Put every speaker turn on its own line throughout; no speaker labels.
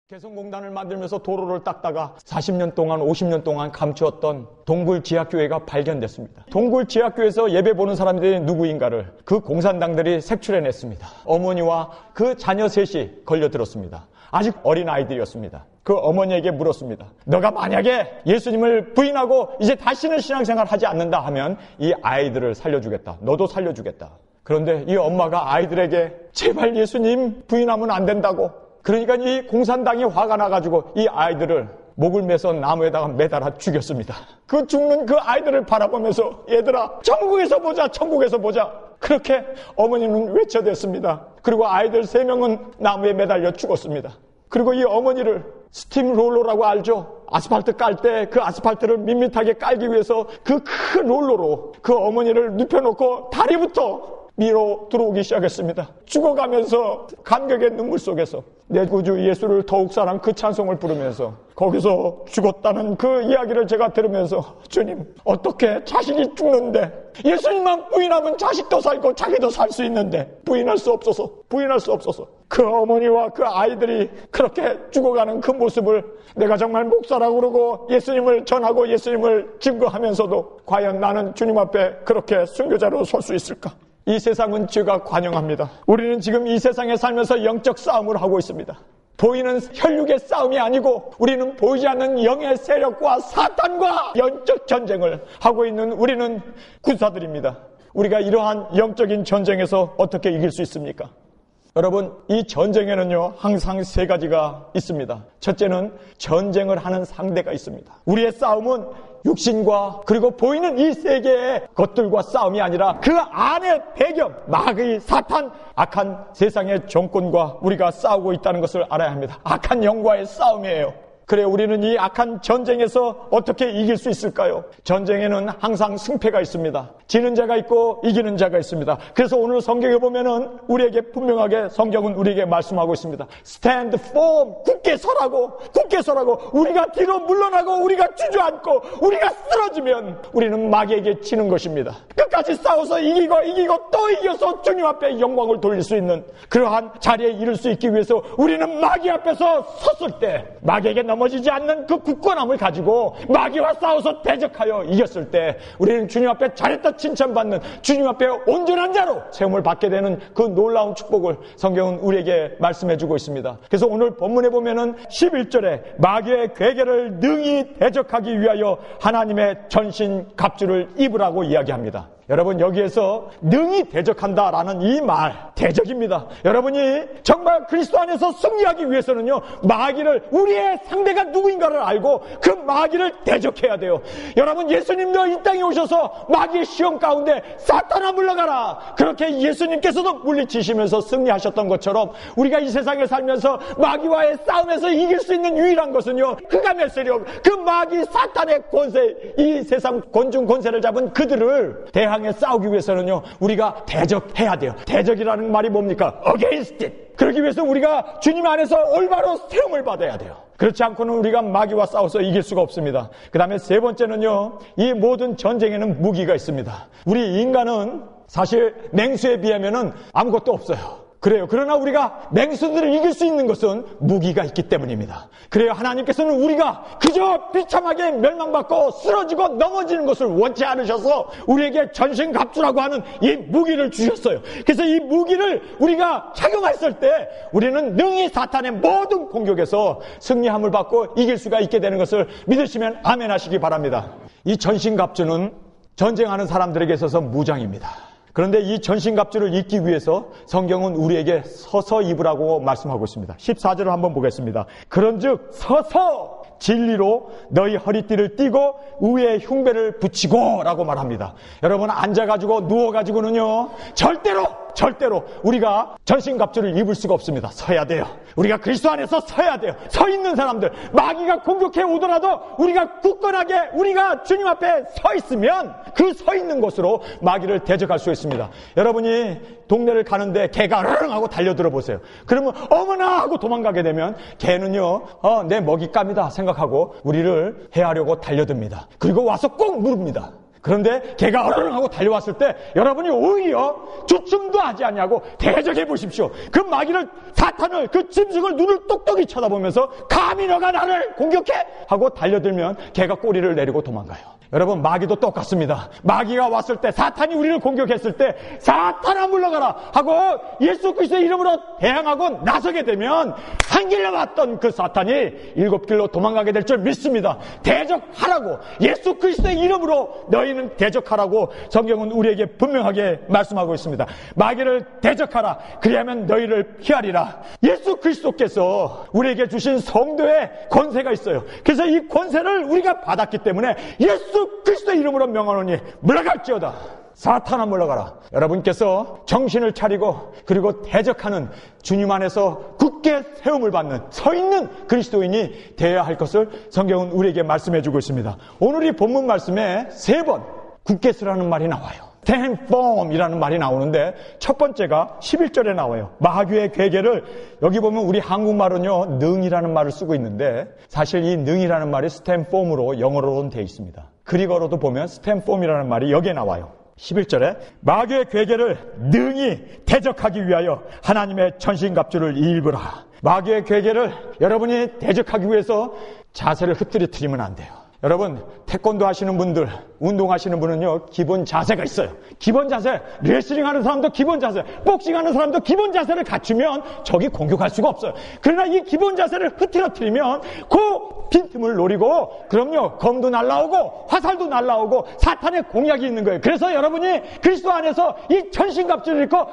개성공단을 만들면서 도로를 닦다가 40년 동안 50년 동안 감추었던 동굴지하교회가 발견됐습니다. 동굴지하교회에서 예배 보는 사람들이 누구인가를 그 공산당들이 색출해냈습니다. 어머니와 그 자녀 셋이 걸려들었습니다. 아직 어린 아이들이었습니다. 그 어머니에게 물었습니다. 너가 만약에 예수님을 부인하고 이제 다시는 신앙생활 하지 않는다 하면 이 아이들을 살려주겠다. 너도 살려주겠다. 그런데 이 엄마가 아이들에게 제발 예수님 부인하면 안 된다고. 그러니까 이 공산당이 화가 나가지고 이 아이들을 목을 매서 나무에다가 매달아 죽였습니다. 그 죽는 그 아이들을 바라보면서 얘들아 천국에서 보자, 천국에서 보자. 그렇게 어머니는 외쳐댔습니다. 그리고 아이들 3명은 나무에 매달려 죽었습니다. 그리고 이 어머니를 스팀 롤러라고 알죠? 아스팔트 깔 때 그 아스팔트를 밋밋하게 깔기 위해서 그 큰 롤러로 그 어머니를 눕혀놓고 다리부터 밀어 들어오기 시작했습니다. 죽어가면서 감격의 눈물 속에서 내 구주 예수를 더욱 사랑 그 찬송을 부르면서 거기서 죽었다는 그 이야기를 제가 들으면서 주님 어떻게 자식이 죽는데 예수님만 부인하면 자식도 살고 자기도 살 수 있는데 부인할 수 없어서 그 어머니와 그 아이들이 그렇게 죽어가는 그 모습을 내가 정말 목사라고 그러고 예수님을 전하고 예수님을 증거하면서도 과연 나는 주님 앞에 그렇게 순교자로 설 수 있을까? 이 세상은 죄가 관영합니다. 우리는 지금 이 세상에 살면서 영적 싸움을 하고 있습니다. 보이는 혈육의 싸움이 아니고 우리는 보이지 않는 영의 세력과 사탄과 영적 전쟁을 하고 있는 우리는 군사들입니다. 우리가 이러한 영적인 전쟁에서 어떻게 이길 수 있습니까? 여러분, 이 전쟁에는요 항상 3가지가 있습니다. 첫째는 전쟁을 하는 상대가 있습니다. 우리의 싸움은 육신과 그리고 보이는 이 세계의 것들과 싸움이 아니라 그 안의 배경, 마귀, 사탄, 악한 세상의 정권과 우리가 싸우고 있다는 것을 알아야 합니다. 악한 영과의 싸움이에요. 그래, 우리는 이 악한 전쟁에서 어떻게 이길 수 있을까요? 전쟁에는 항상 승패가 있습니다. 지는 자가 있고 이기는 자가 있습니다. 그래서 오늘 성경에 보면은 우리에게 분명하게 성경은 우리에게 말씀하고 있습니다. Stand firm, 굳게 서라고. 우리가 뒤로 물러나고 우리가 주저앉고 우리가 쓰러지면 우리는 마귀에게 지는 것입니다. 끝까지 싸워서 이기고 또 이겨서 주님 앞에 영광을 돌릴 수 있는 그러한 자리에 이를 수 있기 위해서 우리는 마귀 앞에서 섰을 때 마귀에게 넘어지지 않는 그 굳건함을 가지고 마귀와 싸워서 대적하여 이겼을 때 우리는 주님 앞에 잘했다 칭찬받는 주님 앞에 온전한 자로 세움을 받게 되는 그 놀라운 축복을 성경은 우리에게 말씀해주고 있습니다. 그래서 오늘 본문에 보면은 11절에 마귀의 괴계를 능히 대적하기 위하여 하나님의 전신 갑주를 입으라고 이야기합니다. 여러분, 여기에서 능히 대적한다라는 이 말, 대적입니다. 여러분이 정말 그리스도 안에서 승리하기 위해서는요, 마귀를, 우리의 상대가 누구인가를 알고 그 마귀를 대적해야 돼요. 여러분, 예수님도 이 땅에 오셔서 마귀의 시험 가운데 사탄아 물러가라, 그렇게 예수님께서도 물리치시면서 승리하셨던 것처럼 우리가 이 세상에 살면서 마귀와의 싸움에서 이길 수 있는 유일한 것은요, 그간의 세력, 그 마귀 사탄의 권세, 이 세상 권중 권세를 잡은 그들을 대항해 싸우기 위해서는요 우리가 대적해야 돼요. 대적이라는 말이 뭡니까? Against it. 그러기 위해서 우리가 주님 안에서 올바로 세움을 받아야 돼요. 그렇지 않고는 우리가 마귀와 싸워서 이길 수가 없습니다. 그 다음에 3번째는요, 이 모든 전쟁에는 무기가 있습니다. 우리 인간은 사실 맹수에 비하면은 아무것도 없어요. 그래요. 그러나 우리가 맹수들을 이길 수 있는 것은 무기가 있기 때문입니다. 그래요. 하나님께서는 우리가 그저 비참하게 멸망받고 쓰러지고 넘어지는 것을 원치 않으셔서 우리에게 전신갑주라고 하는 이 무기를 주셨어요. 그래서 이 무기를 우리가 착용했을 때 우리는 능히 사탄의 모든 공격에서 승리함을 받고 이길 수가 있게 되는 것을 믿으시면 아멘 하시기 바랍니다. 이 전신갑주는 전쟁하는 사람들에게 있어서 무장입니다. 그런데 이 전신갑주를 입기 위해서 성경은 우리에게 서서 입으라고 말씀하고 있습니다. 14절을 한번 보겠습니다. 그런즉 서서 진리로 너희 허리띠를 띠고 의의 흉배를 붙이고 라고 말합니다. 여러분, 앉아가지고 누워가지고는요 절대로 우리가 전신갑주를 입을 수가 없습니다. 서야 돼요. 우리가 그리스도 안에서 서야 돼요. 서 있는 사람들, 마귀가 공격해 오더라도 우리가 굳건하게 우리가 주님 앞에 서 있으면 그 서 있는 곳으로 마귀를 대적할 수 있습니다. 여러분이 동네를 가는데 개가 르릉 하고 달려들어 보세요. 그러면 어머나 하고 도망가게 되면 개는요 내 먹잇감이다 생각하고 우리를 해하려고 달려듭니다. 그리고 와서 꼭 물읍니다. 그런데 걔가 어르렁하고 달려왔을 때 여러분이 오히려 주춤도 하지 않냐고 대적해 보십시오. 그 마귀를, 사탄을, 그 짐승을 눈을 똑똑히 쳐다보면서 감히 너가 나를 공격해? 하고 달려들면 걔가 꼬리를 내리고 도망가요. 여러분, 마귀도 똑같습니다. 마귀가 왔을 때, 사탄이 우리를 공격했을 때 사탄아 물러가라 하고 예수 그리스도의 이름으로 대항하고 나서게 되면 한 길로 왔던 그 사탄이 7길로 도망가게 될 줄 믿습니다. 대적하라고, 예수 그리스도의 이름으로 너희는 대적하라고 성경은 우리에게 분명하게 말씀하고 있습니다. 마귀를 대적하라, 그리하면 너희를 피하리라. 예수 그리스도께서 우리에게 주신 성도의 권세가 있어요. 그래서 이 권세를 우리가 받았기 때문에 예수 그리스도의 이름으로 명하노니 물러갈지어다. 사탄아 물러가라. 여러분께서 정신을 차리고 그리고 대적하는, 주님 안에서 굳게 세움을 받는, 서 있는 그리스도인이 되어야 할 것을 성경은 우리에게 말씀해 주고 있습니다. 오늘 이 본문 말씀에 3번 굳게 서라는 말이 나와요. stand firm이라는 말이 나오는데 첫 번째가 11절에 나와요. 마귀의 괴계를, 여기 보면 우리 한국말은요 능이라는 말을 쓰고 있는데 사실 이 능이라는 말이 stand firm으로 영어로는 되어 있습니다. 그리거로도 보면 stand firm이라는 말이 여기에 나와요. 11절에 마귀의 괴계를 능히 대적하기 위하여 하나님의 전신갑주를 입으라. 마귀의 괴계를 여러분이 대적하기 위해서 자세를 흐트러뜨리면 안 돼요. 여러분, 태권도 하시는 분들, 운동하시는 분은요 기본 자세가 있어요. 기본 자세, 레슬링 하는 사람도 기본 자세, 복싱 하는 사람도 기본 자세를 갖추면 적이 공격할 수가 없어요. 그러나 이 기본 자세를 흐트러뜨리면 그 빈틈을 노리고, 그럼요 검도 날라오고 화살도 날라오고 사탄의 공략이 있는 거예요. 그래서 여러분이 그리스도 안에서 이 전신갑주를 입고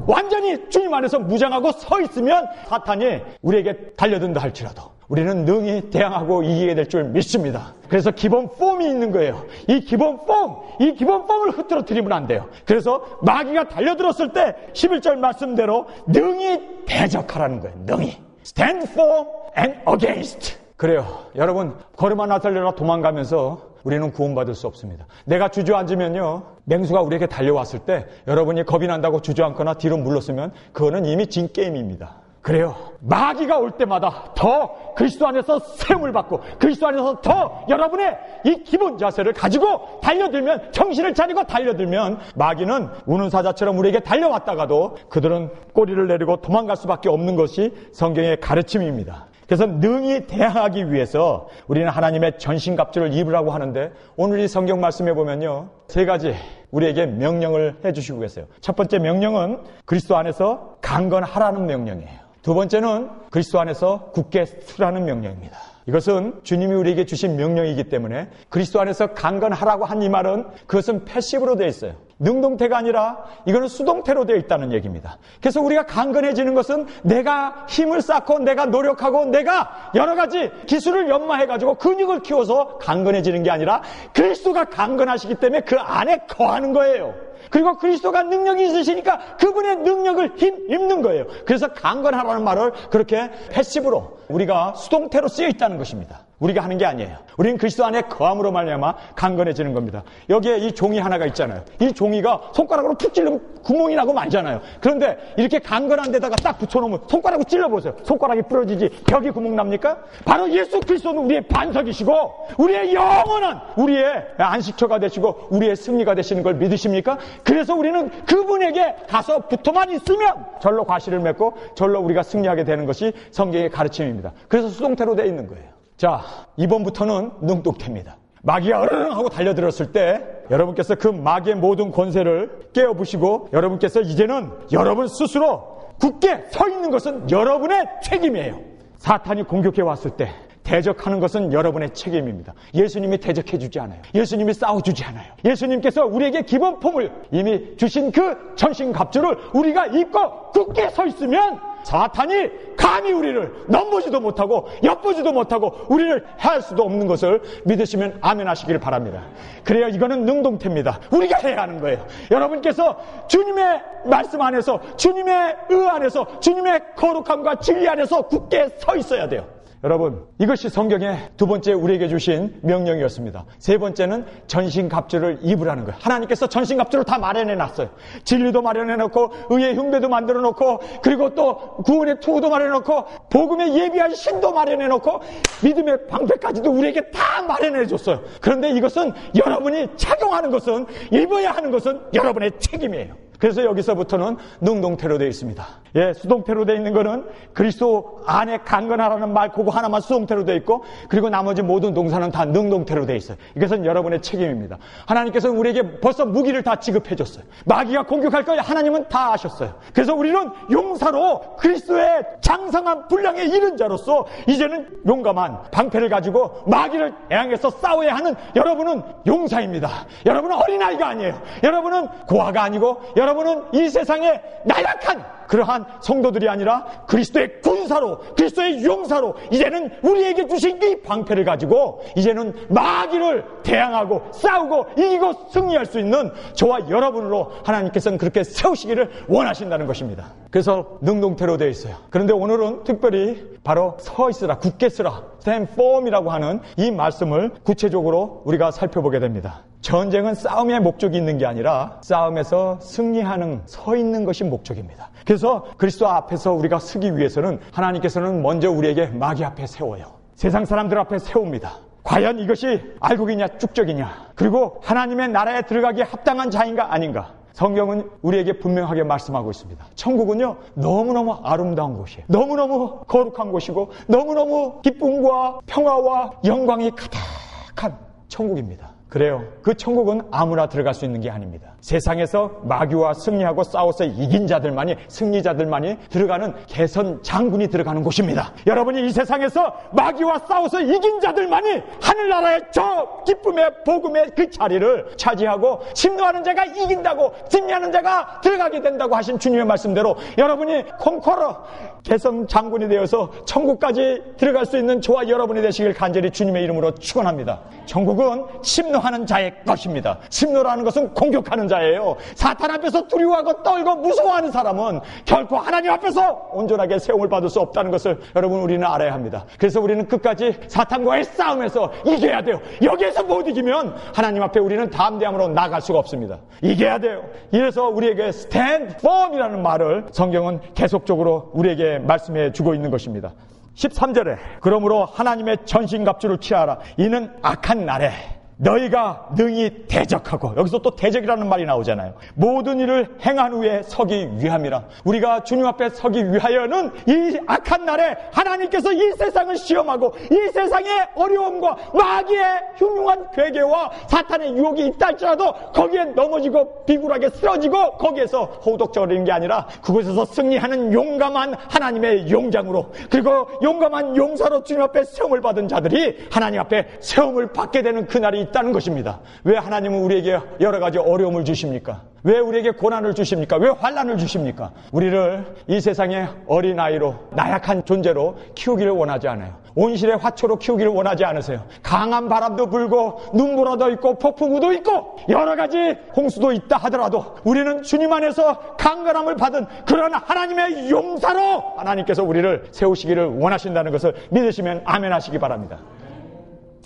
완전히 주님 안에서 무장하고 서 있으면 사탄이 우리에게 달려든다 할지라도 우리는 능히 대항하고 이기게 될 줄 믿습니다. 그래서 기본 폼이 있는 거예요. 이 기본 폼을 흐트러뜨리면 안 돼요. 그래서 마귀가 달려들었을 때 11절 말씀대로 능히 대적하라는 거예요. 능히. Stand firm and against. 그래요. 여러분, 걸음 하나 달려라 도망가면서 우리는 구원받을 수 없습니다. 내가 주저앉으면요, 맹수가 우리에게 달려왔을 때 여러분이 겁이 난다고 주저앉거나 뒤로 물렀으면 그거는 이미 진 게임입니다. 그래요. 마귀가 올 때마다 더 그리스도 안에서 세움을 받고 그리스도 안에서 더 여러분의 이 기본 자세를 가지고 달려들면, 정신을 차리고 달려들면 마귀는 우는 사자처럼 우리에게 달려왔다가도 그들은 꼬리를 내리고 도망갈 수밖에 없는 것이 성경의 가르침입니다. 그래서 능히 대항하기 위해서 우리는 하나님의 전신갑주를 입으라고 하는데 오늘 이 성경 말씀에 보면요 3가지 우리에게 명령을 해주시고 계세요. 첫 번째 명령은 그리스도 안에서 강건하라는 명령이에요. 두 번째는 그리스도 안에서 굳게 서라는 명령입니다. 이것은 주님이 우리에게 주신 명령이기 때문에 그리스도 안에서 강건하라고 한 이 말은 그것은 패시브로 되어 있어요. 능동태가 아니라 이거는 수동태로 되어 있다는 얘기입니다. 그래서 우리가 강건해지는 것은 내가 힘을 쌓고 내가 노력하고 내가 여러 가지 기술을 연마해가지고 근육을 키워서 강건해지는 게 아니라 그리스도가 강건하시기 때문에 그 안에 거하는 거예요. 그리고 그리스도가 능력이 있으시니까 그분의 능력을 힘입는 거예요. 그래서 강건하라는 말을 그렇게 패시브로, 우리가 수동태로 쓰여 있다는 것입니다. 우리가 하는 게 아니에요. 우리는 그리스도 안에 거함으로 말미암아 강건해지는 겁니다. 여기에 이 종이 하나가 있잖아요. 이 종이가 손가락으로 푹 찔르면 구멍이 나고 말잖아요. 그런데 이렇게 강건한 데다가 딱 붙여놓으면 손가락으로 찔러보세요. 손가락이 부러지지 벽이 구멍 납니까? 바로 예수 그리스도는 우리의 반석이시고 우리의 영원한, 우리의 안식처가 되시고 우리의 승리가 되시는 걸 믿으십니까? 그래서 우리는 그분에게 가서 붙어만 있으면 절로 과실을 맺고 절로 우리가 승리하게 되는 것이 성경의 가르침입니다. 그래서 수동태로 되어 있는 거예요. 자, 이번부터는 능동태입니다. 마귀가 어르릉 하고 달려들었을 때 여러분께서 그 마귀의 모든 권세를 깨어부시고 여러분께서 이제는 여러분 스스로 굳게 서 있는 것은 여러분의 책임이에요. 사탄이 공격해 왔을 때 대적하는 것은 여러분의 책임입니다. 예수님이 대적해주지 않아요. 예수님이 싸워주지 않아요. 예수님께서 우리에게 기본 폼을 이미 주신 그 전신갑주를 우리가 입고 굳게 서 있으면 사탄이 감히 우리를 넘보지도 못하고 엿보지도 못하고 우리를 해할 수도 없는 것을 믿으시면 아멘 하시길 바랍니다. 그래야 이거는 능동태입니다. 우리가 해야 하는 거예요. 여러분께서 주님의 말씀 안에서, 주님의 의 안에서, 주님의 거룩함과 진리 안에서 굳게 서 있어야 돼요. 여러분, 이것이 성경의 두 번째 우리에게 주신 명령이었습니다. 세 번째는 전신갑주를 입으라는 거예요. 하나님께서 전신갑주를 다 마련해 놨어요. 진리도 마련해 놓고 의의 흉배도 만들어 놓고 그리고 또 구원의 투구도 마련해 놓고 복음의 예비할 신도 마련해 놓고 믿음의 방패까지도 우리에게 다 마련해 줬어요. 그런데 이것은 여러분이 착용하는 것은, 입어야 하는 것은 여러분의 책임이에요. 그래서 여기서부터는 능동태로 되어 있습니다. 예, 수동태로 되어 있는 거는 그리스도 안에 강건하라는 말 그거 하나만 수동태로 되어 있고, 그리고 나머지 모든 동사는 다 능동태로 되어 있어요. 이것은 여러분의 책임입니다. 하나님께서는 우리에게 벌써 무기를 다 지급해 줬어요. 마귀가 공격할 걸 하나님은 다 아셨어요. 그래서 우리는 용사로 그리스도의 장성한 분량에 이른 자로서 이제는 용감한 방패를 가지고 마귀를 대항해서 싸워야 하는 여러분은 용사입니다. 여러분은 어린아이가 아니에요. 여러분은 고아가 아니고 여러분은 이 세상에 나약한 그러한 성도들이 아니라 그리스도의 군사로, 그리스도의 용사로 이제는 우리에게 주신 이 방패를 가지고 이제는 마귀를 대항하고 싸우고 이기고 승리할 수 있는 저와 여러분으로 하나님께서는 그렇게 세우시기를 원하신다는 것입니다. 그래서 능동태로 되어 있어요. 그런데 오늘은 특별히 바로 서 있으라, 굳게 쓰라, stand firm이라고 하는 이 말씀을 구체적으로 우리가 살펴보게 됩니다. 전쟁은 싸움의 목적이 있는 게 아니라 싸움에서 승리하는, 서 있는 것이 목적입니다. 그래서 그리스도 앞에서 우리가 서기 위해서는 하나님께서는 먼저 우리에게 마귀 앞에 세워요. 세상 사람들 앞에 세웁니다. 과연 이것이 알곡이냐 쭉적이냐, 그리고 하나님의 나라에 들어가기에 합당한 자인가 아닌가. 성경은 우리에게 분명하게 말씀하고 있습니다. 천국은요, 너무너무 아름다운 곳이에요. 너무너무 거룩한 곳이고 너무너무 기쁨과 평화와 영광이 가득한 천국입니다. 그래요. 그 천국은 아무나 들어갈 수 있는 게 아닙니다. 세상에서 마귀와 승리하고 싸워서 이긴 자들만이, 승리자들만이 들어가는 개선 장군이 들어가는 곳입니다. 여러분이 이 세상에서 마귀와 싸워서 이긴 자들만이 하늘나라의 저 기쁨의 복음의 그 자리를 차지하고 침노하는 자가 이긴다고, 승리하는 자가 들어가게 된다고 하신 주님의 말씀대로 여러분이 콩코러 개선 장군이 되어서 천국까지 들어갈 수 있는 저와 여러분이 되시길 간절히 주님의 이름으로 축원합니다. 천국은 침노하는 자의 것입니다. 침노라는 것은 공격하는 자예요. 사탄 앞에서 두려워하고 떨고 무서워하는 사람은 결코 하나님 앞에서 온전하게 세움을 받을 수 없다는 것을 여러분 우리는 알아야 합니다. 그래서 우리는 끝까지 사탄과의 싸움에서 이겨야 돼요. 여기에서 못 이기면 하나님 앞에 우리는 담대함으로 나갈 수가 없습니다. 이겨야 돼요. 이래서 우리에게 stand firm이라는 말을 성경은 계속적으로 우리에게 말씀해 주고 있는 것입니다. 13절에 그러므로 하나님의 전신갑주를 취하라. 이는 악한 날에 너희가 능히 대적하고, 여기서 또 대적이라는 말이 나오잖아요. 모든 일을 행한 후에 서기 위함이라. 우리가 주님 앞에 서기 위하여는 이 악한 날에 하나님께서 이 세상을 시험하고 이 세상의 어려움과 마귀의 흉흉한 괴계와 사탄의 유혹이 있다 할지라도 거기에 넘어지고 비굴하게 쓰러지고 거기에서 허우덕거리는 게 아니라 그곳에서 승리하는 용감한 하나님의 용장으로, 그리고 용감한 용사로 주님 앞에 세움을 받은 자들이 하나님 앞에 세움을 받게 되는 그날이 있다는 것입니다. 왜 하나님은 우리에게 여러 가지 어려움을 주십니까? 왜 우리에게 고난을 주십니까? 왜 환난을 주십니까? 우리를 이 세상의 어린아이로, 나약한 존재로 키우기를 원하지 않아요. 온실의 화초로 키우기를 원하지 않으세요. 강한 바람도 불고 눈보라도 있고 폭풍우도 있고 여러 가지 홍수도 있다 하더라도 우리는 주님 안에서 강건함을 받은 그런 하나님의 용사로 하나님께서 우리를 세우시기를 원하신다는 것을 믿으시면 아멘 하시기 바랍니다.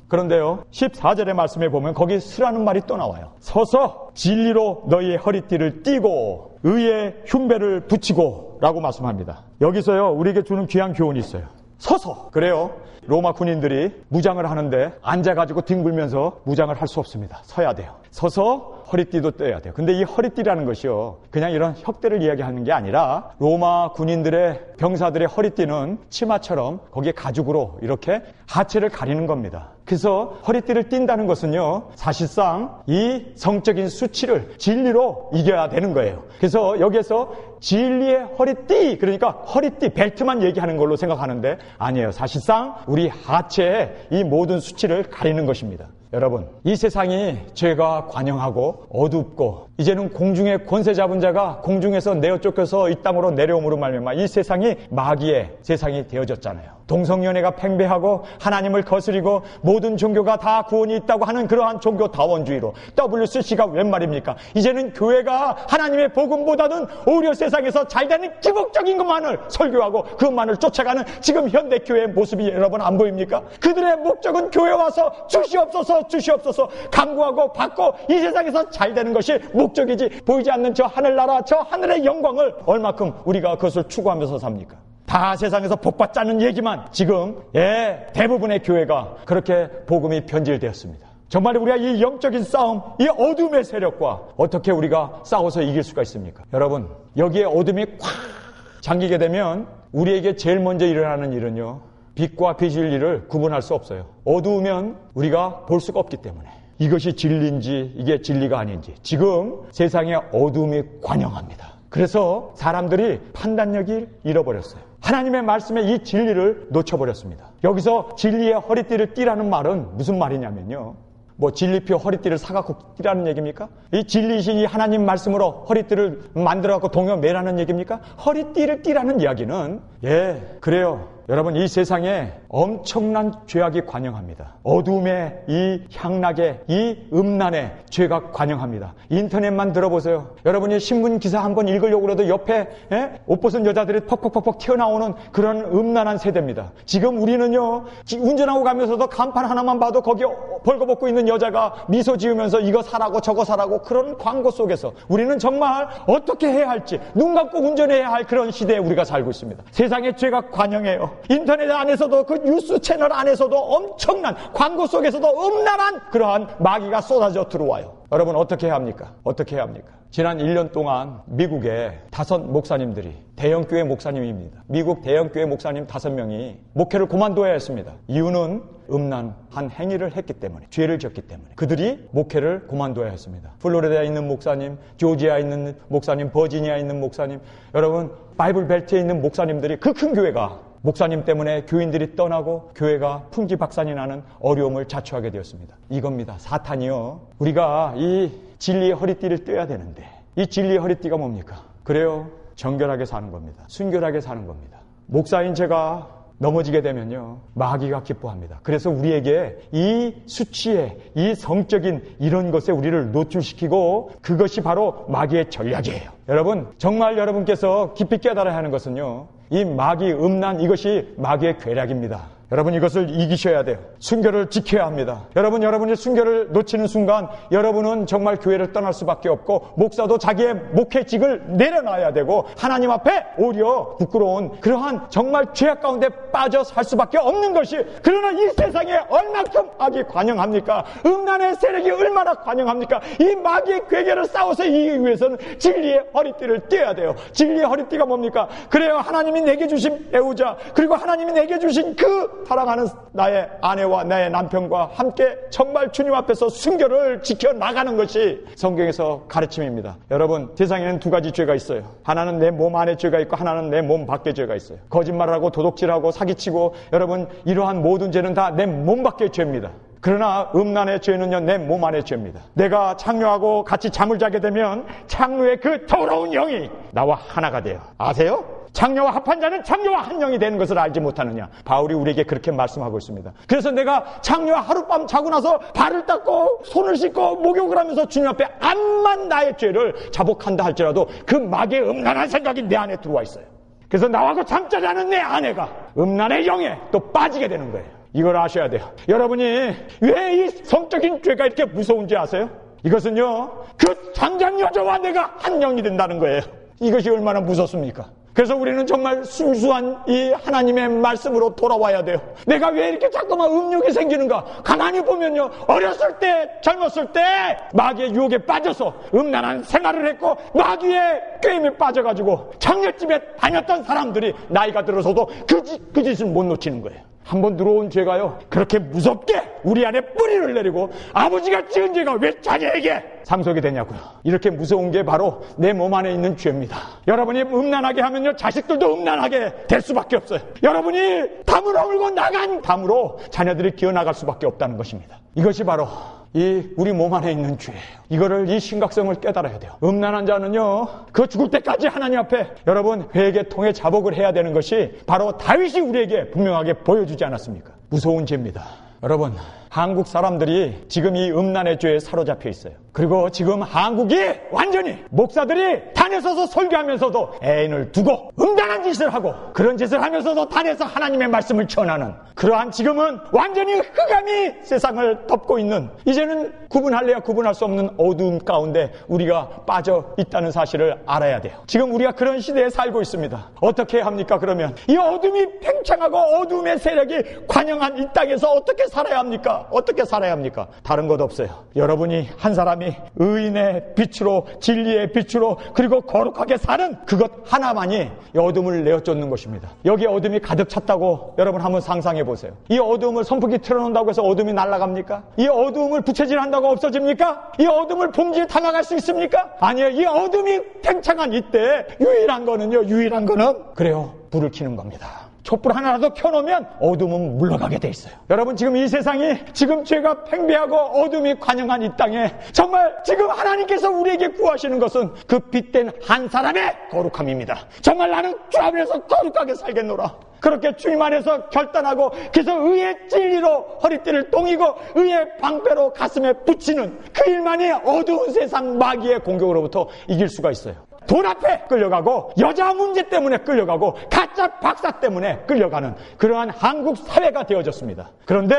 그런데요, 14절의 말씀에 보면 거기 쓰라는 말이 또 나와요. 서서 진리로 너희의 허리띠를 띠고 의의 흉배를 붙이고 라고 말씀합니다. 여기서요, 우리에게 주는 귀한 교훈이 있어요. 서서. 그래요, 로마 군인들이 무장을 하는데 앉아가지고 뒹굴면서 무장을 할 수 없습니다. 서야 돼요. 서서 허리띠도 떼야 돼요. 근데 이 허리띠라는 것이요, 그냥 이런 혁대를 이야기하는 게 아니라 로마 군인들의, 병사들의 허리띠는 치마처럼 거기에 가죽으로 이렇게 하체를 가리는 겁니다. 그래서 허리띠를 띈다는 것은요, 사실상 이 성적인 수치를 진리로 이겨야 되는 거예요. 그래서 여기에서 진리의 허리띠, 그러니까 허리띠, 벨트만 얘기하는 걸로 생각하는데 아니에요. 사실상 우리 하체의 이 모든 수치를 가리는 것입니다. 여러분, 이 세상이 죄가 관영하고 어둡고 이제는 공중의 권세 잡은 자가 공중에서 내어 쫓겨서 이 땅으로 내려옴으로 말미암아 이 세상이 마귀의 세상이 되어졌잖아요. 동성연애가 팽배하고 하나님을 거스리고 모든 종교가 다 구원이 있다고 하는 그러한 종교다원주의로, WCC가 웬 말입니까? 이제는 교회가 하나님의 복음보다는 오히려 세상 세상에서 잘되는 기복적인 것만을 설교하고 그것만을 쫓아가는 지금 현대교회의 모습이 여러분 안 보입니까? 그들의 목적은 교회 와서 주시옵소서 간구하고 받고 이 세상에서 잘되는 것이 목적이지 보이지 않는 저 하늘나라 저 하늘의 영광을 얼마큼 우리가 그것을 추구하면서 삽니까? 다 세상에서 복받자는 얘기만 지금 대부분의 교회가 그렇게 복음이 변질되었습니다. 정말 우리가 이 영적인 싸움, 이 어둠의 세력과 어떻게 우리가 싸워서 이길 수가 있습니까? 여러분, 여기에 어둠이 꽉 잠기게 되면 우리에게 제일 먼저 일어나는 일은요, 빛과 빛일 일을 구분할 수 없어요. 어두우면 우리가 볼 수가 없기 때문에 이것이 진리인지 이게 진리가 아닌지 지금 세상에 어둠이 관영합니다. 그래서 사람들이 판단력을 잃어버렸어요. 하나님의 말씀에 이 진리를 놓쳐버렸습니다. 여기서 진리의 허리띠를 띠라는 말은 무슨 말이냐면요, 뭐 진리표 허리띠를 사갖고 띠라는 얘기입니까? 이 진리이신 이 하나님 말씀으로 허리띠를 만들어갖고 동여 매라는 얘기입니까? 허리띠를 띠라는 이야기는 그래요. 여러분, 이 세상에 엄청난 죄악이 관영합니다. 어둠의 이 향락에 이 음란의 죄가 관영합니다. 인터넷만 들어보세요. 여러분이 신문 기사 한번 읽으려고 해도 옆에 옷 벗은 여자들이 퍽퍽퍽퍽 튀어나오는 그런 음란한 세대입니다. 지금 우리는요, 운전하고 가면서도 간판 하나만 봐도 거기 벌거벗고 있는 여자가 미소 지으면서 이거 사라고 저거 사라고 그런 광고 속에서 우리는 정말 어떻게 해야 할지 눈 감고 운전해야 할 그런 시대에 우리가 살고 있습니다. 세상의 죄가 관영해요. 인터넷 안에서도 그 뉴스 채널 안에서도 엄청난 광고 속에서도 음란한 그러한 마귀가 쏟아져 들어와요. 여러분, 어떻게 해야 합니까? 어떻게 해야 합니까? 지난 1년 동안 미국에 5 목사님들이, 대형교회 목사님입니다. 미국 대형교회 목사님 5명이 목회를 그만둬야 했습니다. 이유는 음란한 행위를 했기 때문에, 죄를 졌기 때문에 그들이 목회를 그만둬야 했습니다. 플로리다에 있는 목사님, 조지아에 있는 목사님, 버지니아에 있는 목사님, 여러분 바이블 벨트에 있는 목사님들이 그 큰 교회가 목사님 때문에 교인들이 떠나고 교회가 풍지박산이 나는 어려움을 자초하게 되었습니다. 이겁니다. 사탄이요, 우리가 이 진리의 허리띠를 떼야 되는데 이 진리의 허리띠가 뭡니까? 그래요, 정결하게 사는 겁니다. 순결하게 사는 겁니다. 목사인 제가 넘어지게 되면요, 마귀가 기뻐합니다. 그래서 우리에게 이 수치에, 이 성적인 이런 것에 우리를 노출시키고 그것이 바로 마귀의 전략이에요. 여러분, 정말 여러분께서 깊이 깨달아야 하는 것은요, 이 마귀 음란, 이것이 마귀의 괴략입니다. 여러분, 이것을 이기셔야 돼요. 순결을 지켜야 합니다. 여러분, 여러분이 순결을 놓치는 순간 여러분은 정말 교회를 떠날 수밖에 없고 목사도 자기의 목회직을 내려놔야 되고 하나님 앞에 오히려 부끄러운 그러한 정말 죄악 가운데 빠져 살 수밖에 없는 것이, 그러나 이 세상에 얼마큼 악이 관영합니까? 음란의 세력이 얼마나 관영합니까? 이 마귀의 괴계를 싸워서 이기기 위해서는 진리의 허리띠를 떼야 돼요. 진리의 허리띠가 뭡니까? 그래요, 하나님이 내게 주신 배우자, 그리고 하나님이 내게 주신 그 사랑하는 나의 아내와 나의 남편과 함께 정말 주님 앞에서 순결을 지켜나가는 것이 성경에서 가르침입니다. 여러분, 세상에는 2가지 죄가 있어요. 하나는 내 몸 안에 죄가 있고 하나는 내 몸 밖에 죄가 있어요. 거짓말하고 도둑질하고 사기치고, 여러분 이러한 모든 죄는 다 내 몸 밖의 죄입니다. 그러나 음란의 죄는요, 내 몸 안의 죄입니다. 내가 창녀하고 같이 잠을 자게 되면 창녀의 그 더러운 영이 나와 하나가 돼요. 아세요? 창녀와 합한 자는 창녀와 한 영이 되는 것을 알지 못하느냐. 바울이 우리에게 그렇게 말씀하고 있습니다. 그래서 내가 창녀와 하룻밤 자고 나서 발을 닦고 손을 씻고 목욕을 하면서 주님 앞에 암만 나의 죄를 자복한다 할지라도 그 마귀의 음란한 생각이 내 안에 들어와 있어요. 그래서 나하고 잠자자는 내 아내가 음란의 영에 또 빠지게 되는 거예요. 이걸 아셔야 돼요. 여러분이 왜 이 성적인 죄가 이렇게 무서운지 아세요? 이것은요, 그 장장 여자와 내가 한 영이 된다는 거예요. 이것이 얼마나 무섭습니까? 그래서 우리는 정말 순수한 이 하나님의 말씀으로 돌아와야 돼요. 내가 왜 이렇게 자꾸만 음욕이 생기는가? 가만히 보면요, 어렸을 때, 젊었을 때 마귀의 유혹에 빠져서 음란한 생활을 했고 마귀의 꾀임에 빠져가지고 장례집에 다녔던 사람들이 나이가 들어서도 그 짓을 못 놓치는 거예요. 한번 들어온 죄가요, 그렇게 무섭게 우리 안에 뿌리를 내리고 아버지가 지은 죄가 왜 자녀에게 상속이 되냐고요. 이렇게 무서운 게 바로 내 몸 안에 있는 죄입니다. 여러분이 음란하게 하면요, 자식들도 음란하게 될 수밖에 없어요. 여러분이 담으로 울고 나간 담으로 자녀들이 기어나갈 수밖에 없다는 것입니다. 이것이 바로 이 우리 몸 안에 있는 죄예요. 이거를, 이 심각성을 깨달아야 돼요. 음란한 자는요, 그 죽을 때까지 하나님 앞에 여러분 회개 통해 자복을 해야 되는 것이 바로 다윗이 우리에게 분명하게 보여주지 않았습니까? 무서운 죄입니다. 여러분, 한국 사람들이 지금 이 음란의 죄에 사로잡혀 있어요. 그리고 지금 한국이 완전히 목사들이 단에 서서 설교하면서도 애인을 두고 음란한 짓을 하고 그런 짓을 하면서도 단에서 하나님의 말씀을 전하는 그러한 지금은 완전히 흑암이 세상을 덮고 있는, 이제는 구분할래야 구분할 수 없는 어두움 가운데 우리가 빠져 있다는 사실을 알아야 돼요. 지금 우리가 그런 시대에 살고 있습니다. 어떻게 해야 합니까? 그러면 이 어둠이 팽창하고 어둠의 세력이 관영한 이 땅에서 어떻게 살아야 합니까? 어떻게 살아야 합니까? 다른 것 없어요. 여러분이 한 사람이 의인의 빛으로, 진리의 빛으로, 그리고 거룩하게 사는 그것 하나만이 이 어둠을 내어쫓는 것입니다. 여기에 어둠이 가득 찼다고 여러분 한번 상상해 보세요. 이 어둠을 선풍기 틀어놓는다고 해서 어둠이 날아갑니까? 이 어둠을 부채질한다고 없어집니까? 이 어둠을 봉지에 담아갈 수 있습니까? 아니에요. 이 어둠이 팽창한 이때 유일한 거는 그래요, 불을 켜는 겁니다. 촛불 하나라도 켜놓으면 어둠은 물러가게 돼 있어요. 여러분, 지금 이 세상이, 지금 죄가 팽배하고 어둠이 관영한 이 땅에 정말 지금 하나님께서 우리에게 구하시는 것은 그 빛된 한 사람의 거룩함입니다. 정말 나는 주 안에서 거룩하게 살겠노라. 그렇게 주님 안에서 결단하고, 그래서 의의 진리로 허리띠를 똥이고 의의 방패로 가슴에 붙이는 그 일만이 어두운 세상 마귀의 공격으로부터 이길 수가 있어요. 돈 앞에 끌려가고 여자 문제 때문에 끌려가고 가짜 박사 때문에 끌려가는 그러한 한국 사회가 되어졌습니다. 그런데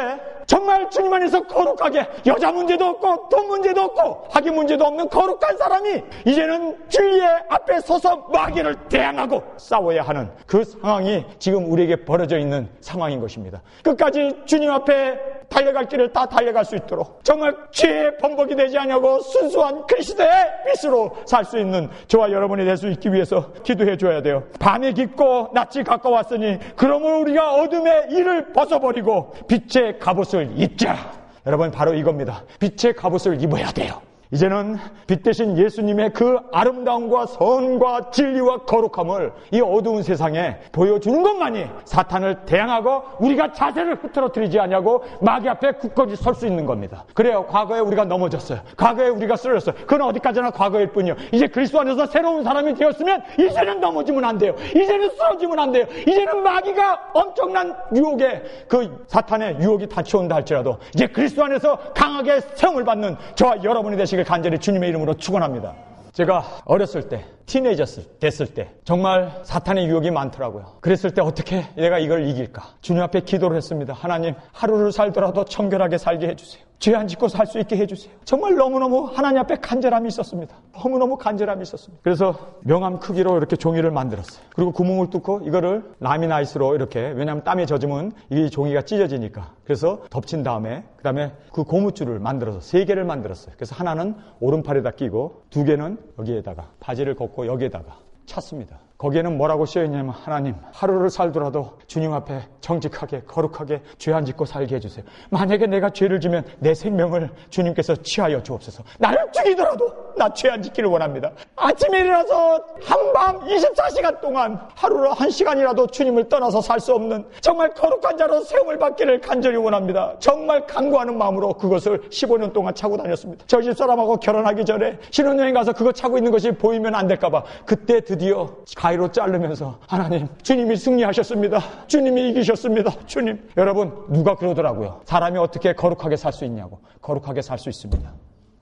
정말 주님 안에서 거룩하게, 여자 문제도 없고 돈 문제도 없고 학위 문제도 없는 거룩한 사람이 이제는 진리의 앞에 서서 마귀를 대항하고 싸워야 하는 그 상황이 지금 우리에게 벌어져 있는 상황인 것입니다. 끝까지 주님 앞에 달려갈 길을 다 달려갈 수 있도록 정말 죄의 범벅이 되지 않냐고 순수한 그리스도의 빛으로 살 수 있는 저와 여러분이 될 수 있기 위해서 기도해 줘야 돼요. 밤이 깊고 낮이 가까웠으니 그러므로 우리가 어둠의 일을 벗어버리고 빛의 갑옷을 입자. 여러분, 바로 이겁니다. 빛의 갑옷을 입어야 돼요. 이제는 빛 대신 예수님의 그 아름다움과 선과 진리와 거룩함을 이 어두운 세상에 보여주는 것만이 사탄을 대항하고 우리가 자세를 흐트러뜨리지 않냐고 마귀 앞에 굳건히 설 수 있는 겁니다. 그래요. 과거에 우리가 넘어졌어요. 과거에 우리가 쓰러졌어요. 그건 어디까지나 과거일 뿐이요. 이제 그리스도 안에서 새로운 사람이 되었으면 이제는 넘어지면 안 돼요. 이제는 쓰러지면 안 돼요. 이제는 마귀가 엄청난 유혹에, 그 사탄의 유혹이 닫혀온다 할지라도 이제 그리스도 안에서 강하게 세움을 받는 저와 여러분이 되시길 간절히 주님의 이름으로 축원합니다. 제가 어렸을 때, 티네이저 됐을 때 정말 사탄의 유혹이 많더라고요. 그랬을 때 어떻게 내가 이걸 이길까? 주님 앞에 기도를 했습니다. 하나님, 하루를 살더라도 청결하게 살게 해주세요. 죄 안 짓고 살 수 있게 해주세요. 정말 너무너무 하나님 앞에 간절함이 있었습니다. 너무너무 간절함이 있었습니다. 그래서 명함 크기로 이렇게 종이를 만들었어요. 그리고 구멍을 뚫고 이거를 라미나이트로 이렇게, 왜냐하면 땀에 젖으면 이 종이가 찢어지니까, 그래서 덮친 다음에 그 다음에 그 고무줄을 만들어서 3개를 만들었어요. 그래서 하나는 오른팔에다 끼고 2개는 여기에다가 바지를 걷고 여기에다가 찼습니다. 거기에는 뭐라고 쓰여있냐면, 하나님, 하루를 살더라도 주님 앞에 정직하게 거룩하게 죄 안 짓고 살게 해주세요. 만약에 내가 죄를 지면 내 생명을 주님께서 취하여 주옵소서. 나를 죽이더라도 나 죄 안 짓기를 원합니다. 아침에 일어나서 한밤 24시간 동안 하루로 1시간이라도 주님을 떠나서 살 수 없는 정말 거룩한 자로 세움을 받기를 간절히 원합니다. 정말 간구하는 마음으로 그것을 15년 동안 차고 다녔습니다. 저 집사람하고 결혼하기 전에 신혼여행 가서 그거 차고 있는 것이 보이면 안 될까봐 그때 드디어 가위로 자르면서, 하나님, 주님이 승리하셨습니다. 주님이 이기셨습니다. 주님. 여러분, 누가 그러더라고요. 사람이 어떻게 거룩하게 살 수 있냐고. 거룩하게 살 수 있습니다.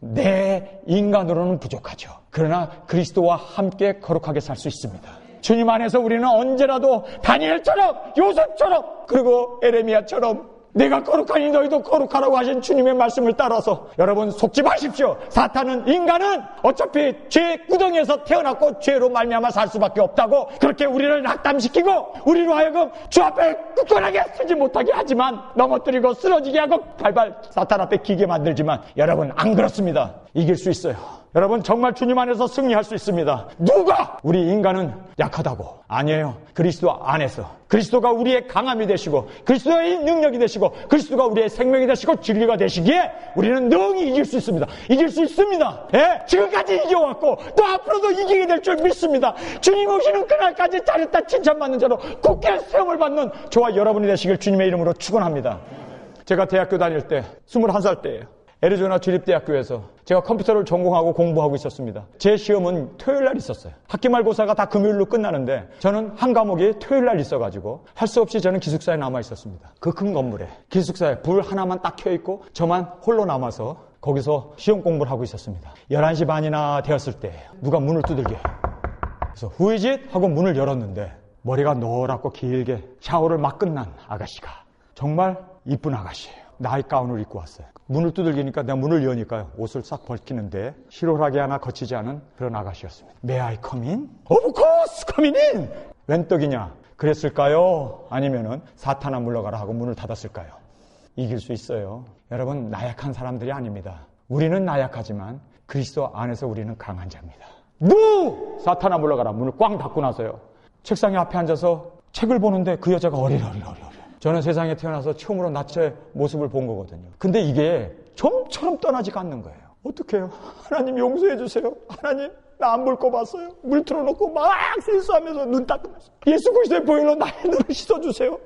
내 인간으로는 부족하죠. 그러나 그리스도와 함께 거룩하게 살 수 있습니다. 주님 안에서 우리는 언제라도 다니엘처럼, 요셉처럼, 그리고 에레미야처럼 내가 거룩하니 너희도 거룩하라고 하신 주님의 말씀을 따라서, 여러분 속지 마십시오. 사탄은, 인간은 어차피 죄 구덩이에서 태어났고 죄로 말미암아 살 수밖에 없다고 그렇게 우리를 낙담시키고 우리로 하여금 주 앞에 굳건하게 서지 못하게 하지만, 넘어뜨리고 쓰러지게 하고 발발 사탄 앞에 기게 만들지만, 여러분 안 그렇습니다. 이길 수 있어요. 여러분 정말 주님 안에서 승리할 수 있습니다. 누가 우리 인간은 약하다고? 아니에요. 그리스도 안에서, 그리스도가 우리의 강함이 되시고 그리스도의 능력이 되시고 그리스도가 우리의 생명이 되시고 진리가 되시기에 우리는 능히 이길 수 있습니다. 이길 수 있습니다. 예? 지금까지 이겨왔고 또 앞으로도 이기게 될 줄 믿습니다. 주님 오시는 그날까지 잘했다 칭찬받는 자로 굳게 세움을 받는 저와 여러분이 되시길 주님의 이름으로 축원합니다. 제가 대학교 다닐 때 21살 때예요. 애리조나 주립대학교에서 제가 컴퓨터를 전공하고 공부하고 있었습니다. 제 시험은 토요일 날 있었어요. 학기말고사가 다 금요일로 끝나는데 저는 한 과목이 토요일 날 있어가지고 할 수 없이 저는 기숙사에 남아 있었습니다. 그 큰 건물에 기숙사에 불 하나만 딱 켜있고 저만 홀로 남아서 거기서 시험 공부를 하고 있었습니다. 11시 반이나 되었을 때 누가 문을 두들겨요. 그래서 Who is it? 하고 문을 열었는데 머리가 노랗고 길게 샤워를 막 끝난 아가씨가 정말 이쁜 아가씨예요. 나이 가운을 입고 왔어요. 문을 두들기니까 내가 문을 여니까요. 옷을 싹 벗기는데 실오라기 하나 거치지 않은 그런 아가씨였습니다. May I come in? Of course, come in! 웬 떡이냐? 그랬을까요? 아니면은 사탄아 물러가라 하고 문을 닫았을까요? 이길 수 있어요. 여러분, 나약한 사람들이 아닙니다. 우리는 나약하지만 그리스도 안에서 우리는 강한 자입니다. 사탄아 물러가라. 문을 꽝 닫고 나서요. 책상에 앞에 앉아서 책을 보는데 그 여자가 어리러리. 저는 세상에 태어나서 처음으로 나체 모습을 본 거거든요. 근데 이게 좀처럼 떠나지가 않는 거예요. 어떡해요? 하나님 용서해 주세요. 하나님 나 안 볼 거 봤어요. 물 틀어놓고 막 실수하면서 눈 닦으면서 예수 그리스도의 보혈로 나의 눈을 씻어주세요.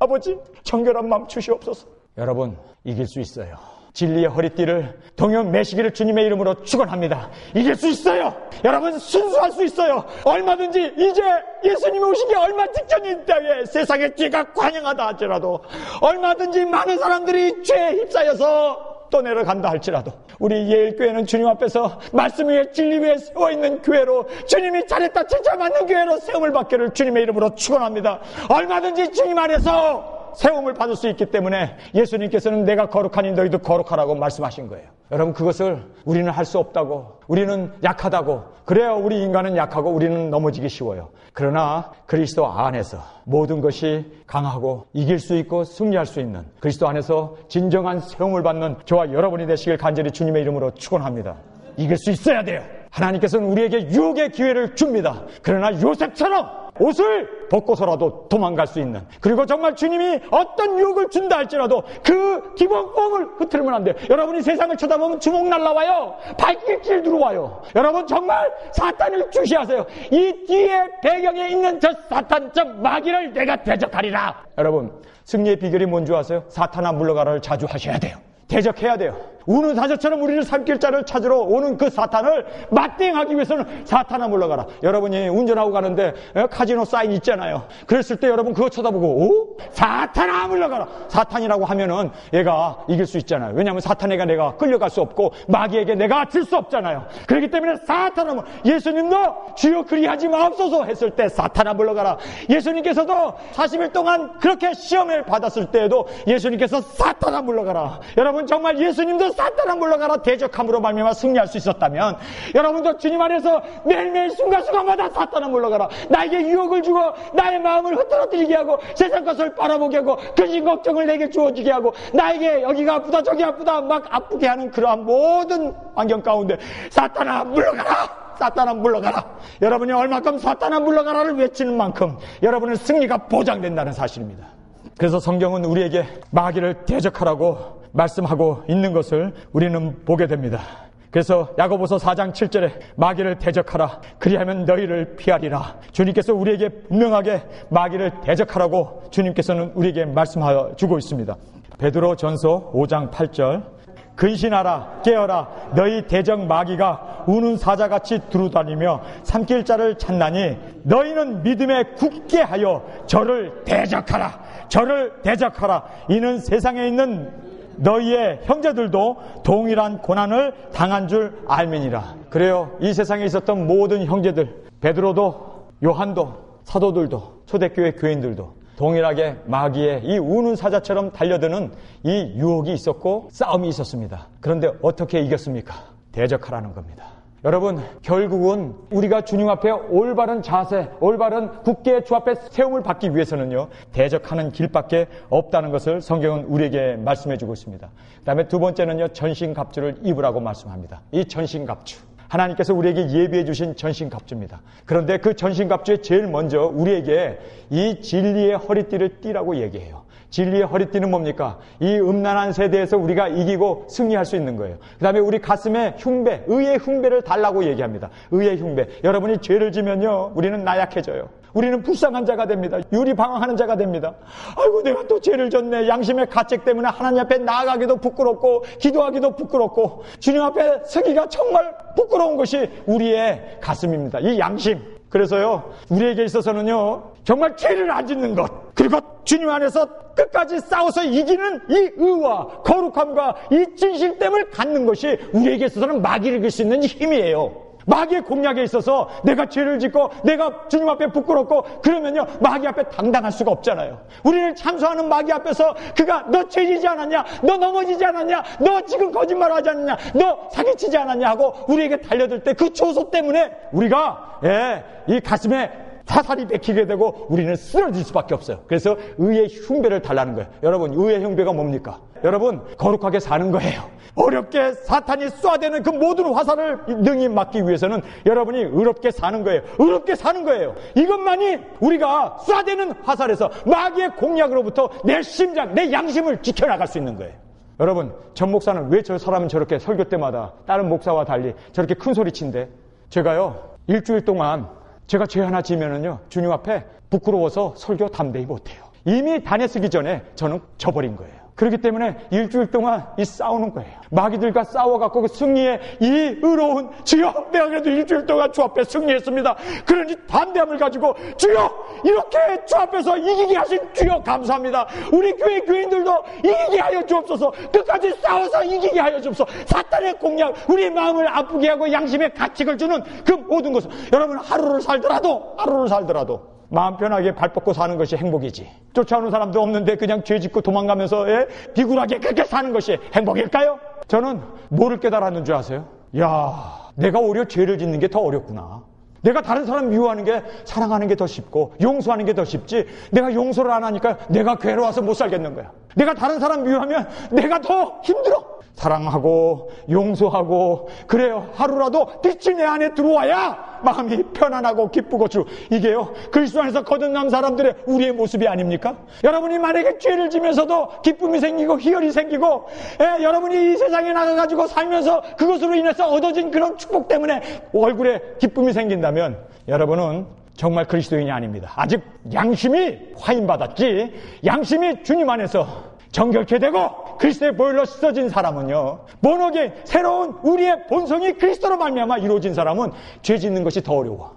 아버지 정결한 마음 주시옵소서. 여러분 이길 수 있어요. 진리의 허리띠를 동요 매시기를 주님의 이름으로 축원합니다. 이길 수 있어요. 여러분 순수할 수 있어요. 얼마든지 이제 예수님이 오시기 얼마 직전인 때에 세상의 죄가 관영하다 할지라도 얼마든지 많은 사람들이 죄에 휩싸여서 떠내려간다 할지라도 우리 예일교회는 주님 앞에서 말씀 위에 진리 위에 세워있는 교회로 주님이 잘했다 칭찬받는 교회로 세움을 받기를 주님의 이름으로 축원합니다. 얼마든지 주님 안에서 세움을 받을 수 있기 때문에 예수님께서는 내가 거룩하니 너희도 거룩하라고 말씀하신 거예요. 여러분 그것을 우리는 할 수 없다고 우리는 약하다고 그래야 우리 인간은 약하고 우리는 넘어지기 쉬워요. 그러나 그리스도 안에서 모든 것이 강하고 이길 수 있고 승리할 수 있는 그리스도 안에서 진정한 세움을 받는 저와 여러분이 되시길 간절히 주님의 이름으로 축원합니다. 이길 수 있어야 돼요. 하나님께서는 우리에게 유혹의 기회를 줍니다. 그러나 요셉처럼 옷을 벗고서라도 도망갈 수 있는 그리고 정말 주님이 어떤 유혹을 준다 할지라도 그 기본form을 흐트리면 안 돼요. 여러분이 세상을 쳐다보면 주먹 날라와요. 발길질 들어와요. 여러분 정말 사탄을 주시하세요. 이 뒤에 배경에 있는 저 사탄 저 마귀를 내가 대적하리라. 여러분 승리의 비결이 뭔지 아세요? 사탄아 물러가라를 자주 하셔야 돼요. 대적해야 돼요. 우는 사자처럼 우리를 삼킬 자를 찾으러 오는 그 사탄을 맞대응하기 위해서는 사탄아 물러가라. 여러분이 운전하고 가는데 카지노 사인 있잖아요. 그랬을 때 여러분 그거 쳐다보고 오? 사탄아 물러가라. 사탄이라고 하면은 얘가 이길 수 있잖아요. 왜냐하면 사탄에게 내가 끌려갈 수 없고 마귀에게 내가 질 수 없잖아요. 그렇기 때문에 사탄아 예수님도 주여 그리하지 마옵소서 했을 때 사탄아 물러가라. 예수님께서도 40일 동안 그렇게 시험을 받았을 때에도 예수님께서 사탄아 물러가라. 여러분 정말 예수님도 사탄아 물러가라 대적함으로 말미암아 승리할 수 있었다면 여러분도 주님 안에서 매일매일 순간순간마다 사탄아 물러가라. 나에게 유혹을 주고 나의 마음을 흐트러뜨리게 하고 세상 것을 바라보게 하고 근심 걱정을 내게 주어지게 하고 나에게 여기가 아프다 저기 아프다 막 아프게 하는 그러한 모든 환경 가운데 사탄아 물러가라. 사탄아 물러가라. 여러분이 얼마큼 사탄아 물러가라를 외치는 만큼 여러분의 승리가 보장된다는 사실입니다. 그래서 성경은 우리에게 마귀를 대적하라고 말씀하고 있는 것을 우리는 보게 됩니다. 그래서 야고보서 4장 7절에 마귀를 대적하라. 그리하면 너희를 피하리라. 주님께서 우리에게 분명하게 마귀를 대적하라고 주님께서는 우리에게 말씀하여 주고 있습니다. 베드로 전서 5장 8절 근신하라 깨어라 너희 대적 마귀가 우는 사자같이 두루다니며 삼킬 자를 찾나니 너희는 믿음에 굳게 하여 저를 대적하라. 저를 대적하라. 이는 세상에 있는 너희의 형제들도 동일한 고난을 당한 줄 알미니라. 그래요. 이 세상에 있었던 모든 형제들 베드로도 요한도 사도들도 초대교회 교인들도 동일하게 마귀의 이 우는 사자처럼 달려드는 이 유혹이 있었고 싸움이 있었습니다. 그런데 어떻게 이겼습니까? 대적하라는 겁니다. 여러분 결국은 우리가 주님 앞에 올바른 자세, 올바른 굳게 주 앞에 세움을 받기 위해서는요 대적하는 길밖에 없다는 것을 성경은 우리에게 말씀해 주고 있습니다. 그 다음에 두 번째는요 전신갑주를 입으라고 말씀합니다. 이 전신갑주 하나님께서 우리에게 예비해 주신 전신갑주입니다. 그런데 그 전신갑주에 제일 먼저 우리에게 이 진리의 허리띠를 띠라고 얘기해요. 진리의 허리띠는 뭡니까? 이 음란한 세대에서 우리가 이기고 승리할 수 있는 거예요. 그 다음에 우리 가슴에 흉배, 의의 흉배를 달라고 얘기합니다. 의의 흉배. 여러분이 죄를 지면요 우리는 나약해져요. 우리는 불쌍한 자가 됩니다. 유리방황하는 자가 됩니다. 아이고 내가 또 죄를 졌네. 양심의 가책 때문에 하나님 앞에 나아가기도 부끄럽고 기도하기도 부끄럽고 주님 앞에 서기가 정말 부끄러운 것이 우리의 가슴입니다. 이 양심. 그래서요 우리에게 있어서는요 정말 죄를 안 짓는 것 그리고 주님 안에서 끝까지 싸워서 이기는 이 의와 거룩함과 이 진실됨을 갖는 것이 우리에게 있어서는 마귀를 이길 수 있는 힘이에요. 마귀의 공략에 있어서 내가 죄를 짓고 내가 주님 앞에 부끄럽고 그러면요 마귀 앞에 당당할 수가 없잖아요. 우리를 참소하는 마귀 앞에서 그가 너 죄지지 않았냐, 너 넘어지지 않았냐, 너 지금 거짓말하지 않았냐, 너 사기치지 않았냐 하고 우리에게 달려들 때 그 조소 때문에 우리가 이 가슴에 사살이 베끼게 되고 우리는 쓰러질 수밖에 없어요. 그래서 의의 흉배를 달라는 거예요. 여러분 의의 흉배가 뭡니까? 여러분 거룩하게 사는 거예요. 어렵게 사탄이 쏘아대는 그 모든 화살을 능히 막기 위해서는 여러분이 의롭게 사는 거예요. 의롭게 사는 거예요. 이것만이 우리가 쏘아대는 화살에서 마귀의 공략으로부터 내 심장, 내 양심을 지켜나갈 수 있는 거예요. 여러분 전 목사는 왜 저 사람은 저렇게 설교 때마다 다른 목사와 달리 저렇게 큰 소리 친대? 제가요 일주일 동안 제가 죄 하나 지면은요 주님 앞에 부끄러워서 설교 담대히 못해요. 이미 단에 쓰기 전에 저는 져버린 거예요. 그렇기 때문에 일주일 동안 이 싸우는 거예요. 마귀들과 싸워갖고 그 승리의 이 의로운 주여 내가 그래도 일주일 동안 주 앞에 승리했습니다. 그러니 담대함을 가지고 주여 이렇게 주 앞에서 이기게 하신 주여 감사합니다. 우리 교회 교인들도 이기게 하여 주옵소서. 끝까지 싸워서 이기게 하여 주옵소서. 사탄의 공략 우리 마음을 아프게 하고 양심의 가책을 주는 그 모든 것을 여러분 하루를 살더라도 마음 편하게 발 뻗고 사는 것이 행복이지. 쫓아오는 사람도 없는데 그냥 죄 짓고 도망가면서 비굴하게 그렇게 사는 것이 행복일까요? 저는 뭐를 깨달았는 줄 아세요? 내가 오히려 죄를 짓는 게 더 어렵구나. 내가 다른 사람 미워하는 게 사랑하는 게 더 쉽고 용서하는 게 더 쉽지. 내가 용서를 안 하니까 내가 괴로워서 못 살겠는 거야. 내가 다른 사람 미워하면 내가 더 힘들어. 사랑하고 용서하고 그래요. 하루라도 빛이 내 안에 들어와야 마음이 편안하고 기쁘고 이게요 그리스도 안에서 거듭난 사람들의 우리의 모습이 아닙니까? 여러분이 만약에 죄를 지면서도 기쁨이 생기고 희열이 생기고 여러분이 이 세상에 나가가지고 살면서 그것으로 인해서 얻어진 그런 축복 때문에 얼굴에 기쁨이 생긴다면 여러분은 정말 그리스도인이 아닙니다. 아직 양심이 화인받았지 양심이 주님 안에서 정결케 되고 그리스도의 보혈로 씻어진 사람은요 본어게 새로운 우리의 본성이 그리스도로 말미암아 이루어진 사람은 죄 짓는 것이 더 어려워.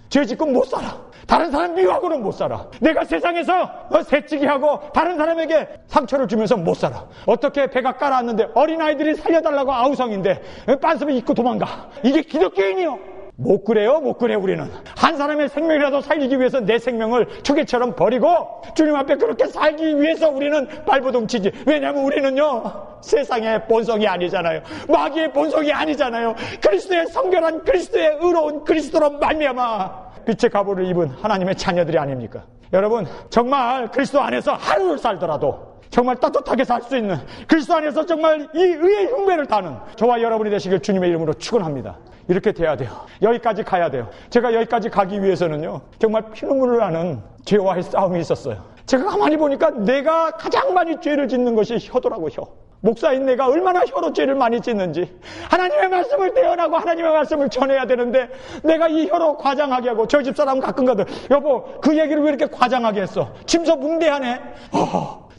죄 짓고 못 살아. 다른 사람 미워하고는 못 살아. 내가 세상에서 새치기 하고 다른 사람에게 상처를 주면서 못 살아. 어떻게 배가 깔아왔는데 어린아이들이 살려달라고 아우성인데 빤스를 입고 도망가. 이게 기독교인이요. 못 그래요 우리는. 한 사람의 생명이라도 살리기 위해서 내 생명을 초계처럼 버리고 주님 앞에 그렇게 살기 위해서 우리는 발버둥치지. 왜냐하면 우리는요 세상의 본성이 아니잖아요. 마귀의 본성이 아니잖아요. 그리스도의 성결한 그리스도의 의로운 그리스도로 말미암아 빛의 갑옷을 입은 하나님의 자녀들이 아닙니까? 여러분 정말 그리스도 안에서 하루를 살더라도 정말 따뜻하게 살 수 있는 그리스도 안에서 정말 이 의의 흉배를 타는 저와 여러분이 되시길 주님의 이름으로 축원합니다. 이렇게 돼야 돼요. 여기까지 가야 돼요. 제가 여기까지 가기 위해서는요 정말 피눈물을 나는 죄와의 싸움이 있었어요. 제가 가만히 보니까 내가 가장 많이 죄를 짓는 것이 혀더라고. 혀. 목사인 내가 얼마나 혀로 죄를 많이 짓는지. 하나님의 말씀을 대언하고 하나님의 말씀을 전해야 되는데 내가 이 혀로 과장하게 하고 저희 집사람 가끔 가도 여보 그 얘기를 왜 이렇게 과장하게 했어. 침소뭉대하네.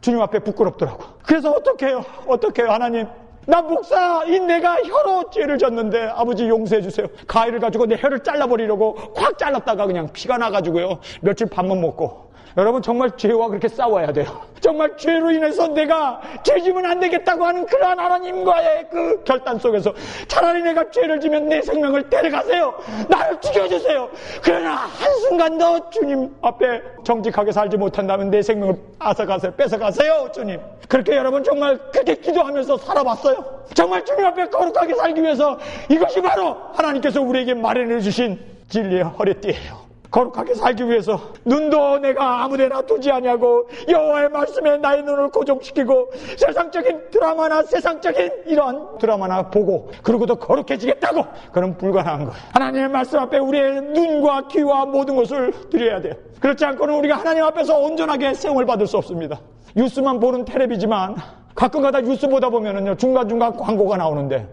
주님 앞에 부끄럽더라고. 그래서 어떻게 해요 하나님. 나 목사인 내가 혀로 죄를 졌는데 아버지 용서해 주세요. 가위를 가지고 내 혀를 잘라버리려고 콱 잘랐다가 그냥 피가 나가지고요 며칠 밥 못 먹고. 여러분 정말 죄와 그렇게 싸워야 돼요. 정말 죄로 인해서 내가 죄지면 안 되겠다고 하는 그러한 하나님과의 그 결단 속에서 차라리 내가 죄를 지면 내 생명을 데려가세요. 나를 죽여주세요. 그러나 한순간도 주님 앞에 정직하게 살지 못한다면 내 생명을 앗아가세요. 뺏어가세요 주님. 그렇게 여러분 정말 그렇게 기도하면서 살아봤어요. 정말 주님 앞에 거룩하게 살기 위해서 이것이 바로 하나님께서 우리에게 마련해 주신 진리의 허리띠예요. 거룩하게 살기 위해서 눈도 내가 아무데나 두지 아니하고 여호와의 말씀에 나의 눈을 고정시키고 세상적인 드라마나 세상적인 이런 드라마나 보고 그러고도 거룩해지겠다고. 그건 불가능한 거예요. 하나님의 말씀 앞에 우리의 눈과 귀와 모든 것을 드려야 돼요. 그렇지 않고는 우리가 하나님 앞에서 온전하게 세움을 받을 수 없습니다. 뉴스만 보는 텔레비지만 가끔가다 뉴스 보다 보면은요 중간중간 광고가 나오는데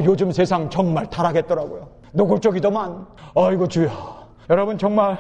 요즘 세상 정말 타락했더라고요. 노골적이더만. 아이고 주여. 여러분 정말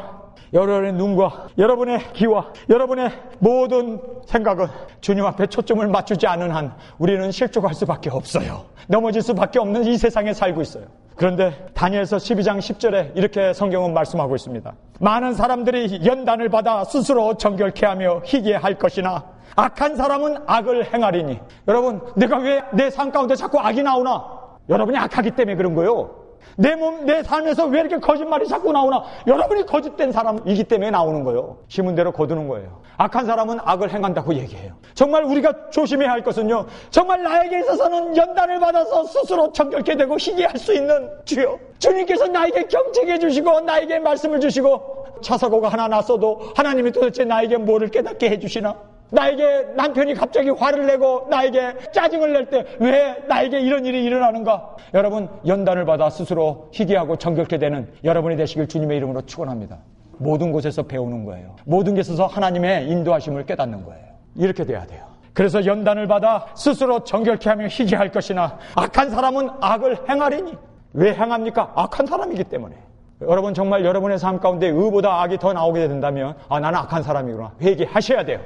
여러분의 눈과 여러분의 귀와 여러분의 모든 생각은 주님 앞에 초점을 맞추지 않은 한 우리는 실족할 수밖에 없어요. 넘어질 수밖에 없는 이 세상에 살고 있어요. 그런데 다니엘서 12장 10절에 이렇게 성경은 말씀하고 있습니다. 많은 사람들이 연단을 받아 스스로 정결케 하며 희귀할 것이나 악한 사람은 악을 행하리니. 여러분, 내가 왜 내 삶 가운데 자꾸 악이 나오나? 여러분이 악하기 때문에 그런 거예요. 내 삶에서 왜 이렇게 거짓말이 자꾸 나오나? 여러분이 거짓된 사람이기 때문에 나오는 거예요. 심은 대로 거두는 거예요. 악한 사람은 악을 행한다고 얘기해요. 정말 우리가 조심해야 할 것은요, 정말 나에게 있어서는 연단을 받아서 스스로 정결케 되고 희귀할 수 있는 주여, 주님께서 나에게 경책해 주시고 나에게 말씀을 주시고 차사고가 하나 났어도 하나님이 도대체 나에게 뭐를 깨닫게 해주시나? 나에게 남편이 갑자기 화를 내고 나에게 짜증을 낼 때 왜 나에게 이런 일이 일어나는가? 여러분, 연단을 받아 스스로 희귀하고 정결케 되는 여러분이 되시길 주님의 이름으로 축원합니다. 모든 곳에서 배우는 거예요. 모든 곳에서 하나님의 인도하심을 깨닫는 거예요. 이렇게 돼야 돼요. 그래서 연단을 받아 스스로 정결케 하며 희귀할 것이나 악한 사람은 악을 행하리니. 왜 행합니까? 악한 사람이기 때문에. 여러분, 정말 여러분의 삶 가운데 의보다 악이 더 나오게 된다면 나는 악한 사람이구나 회개하셔야 돼요.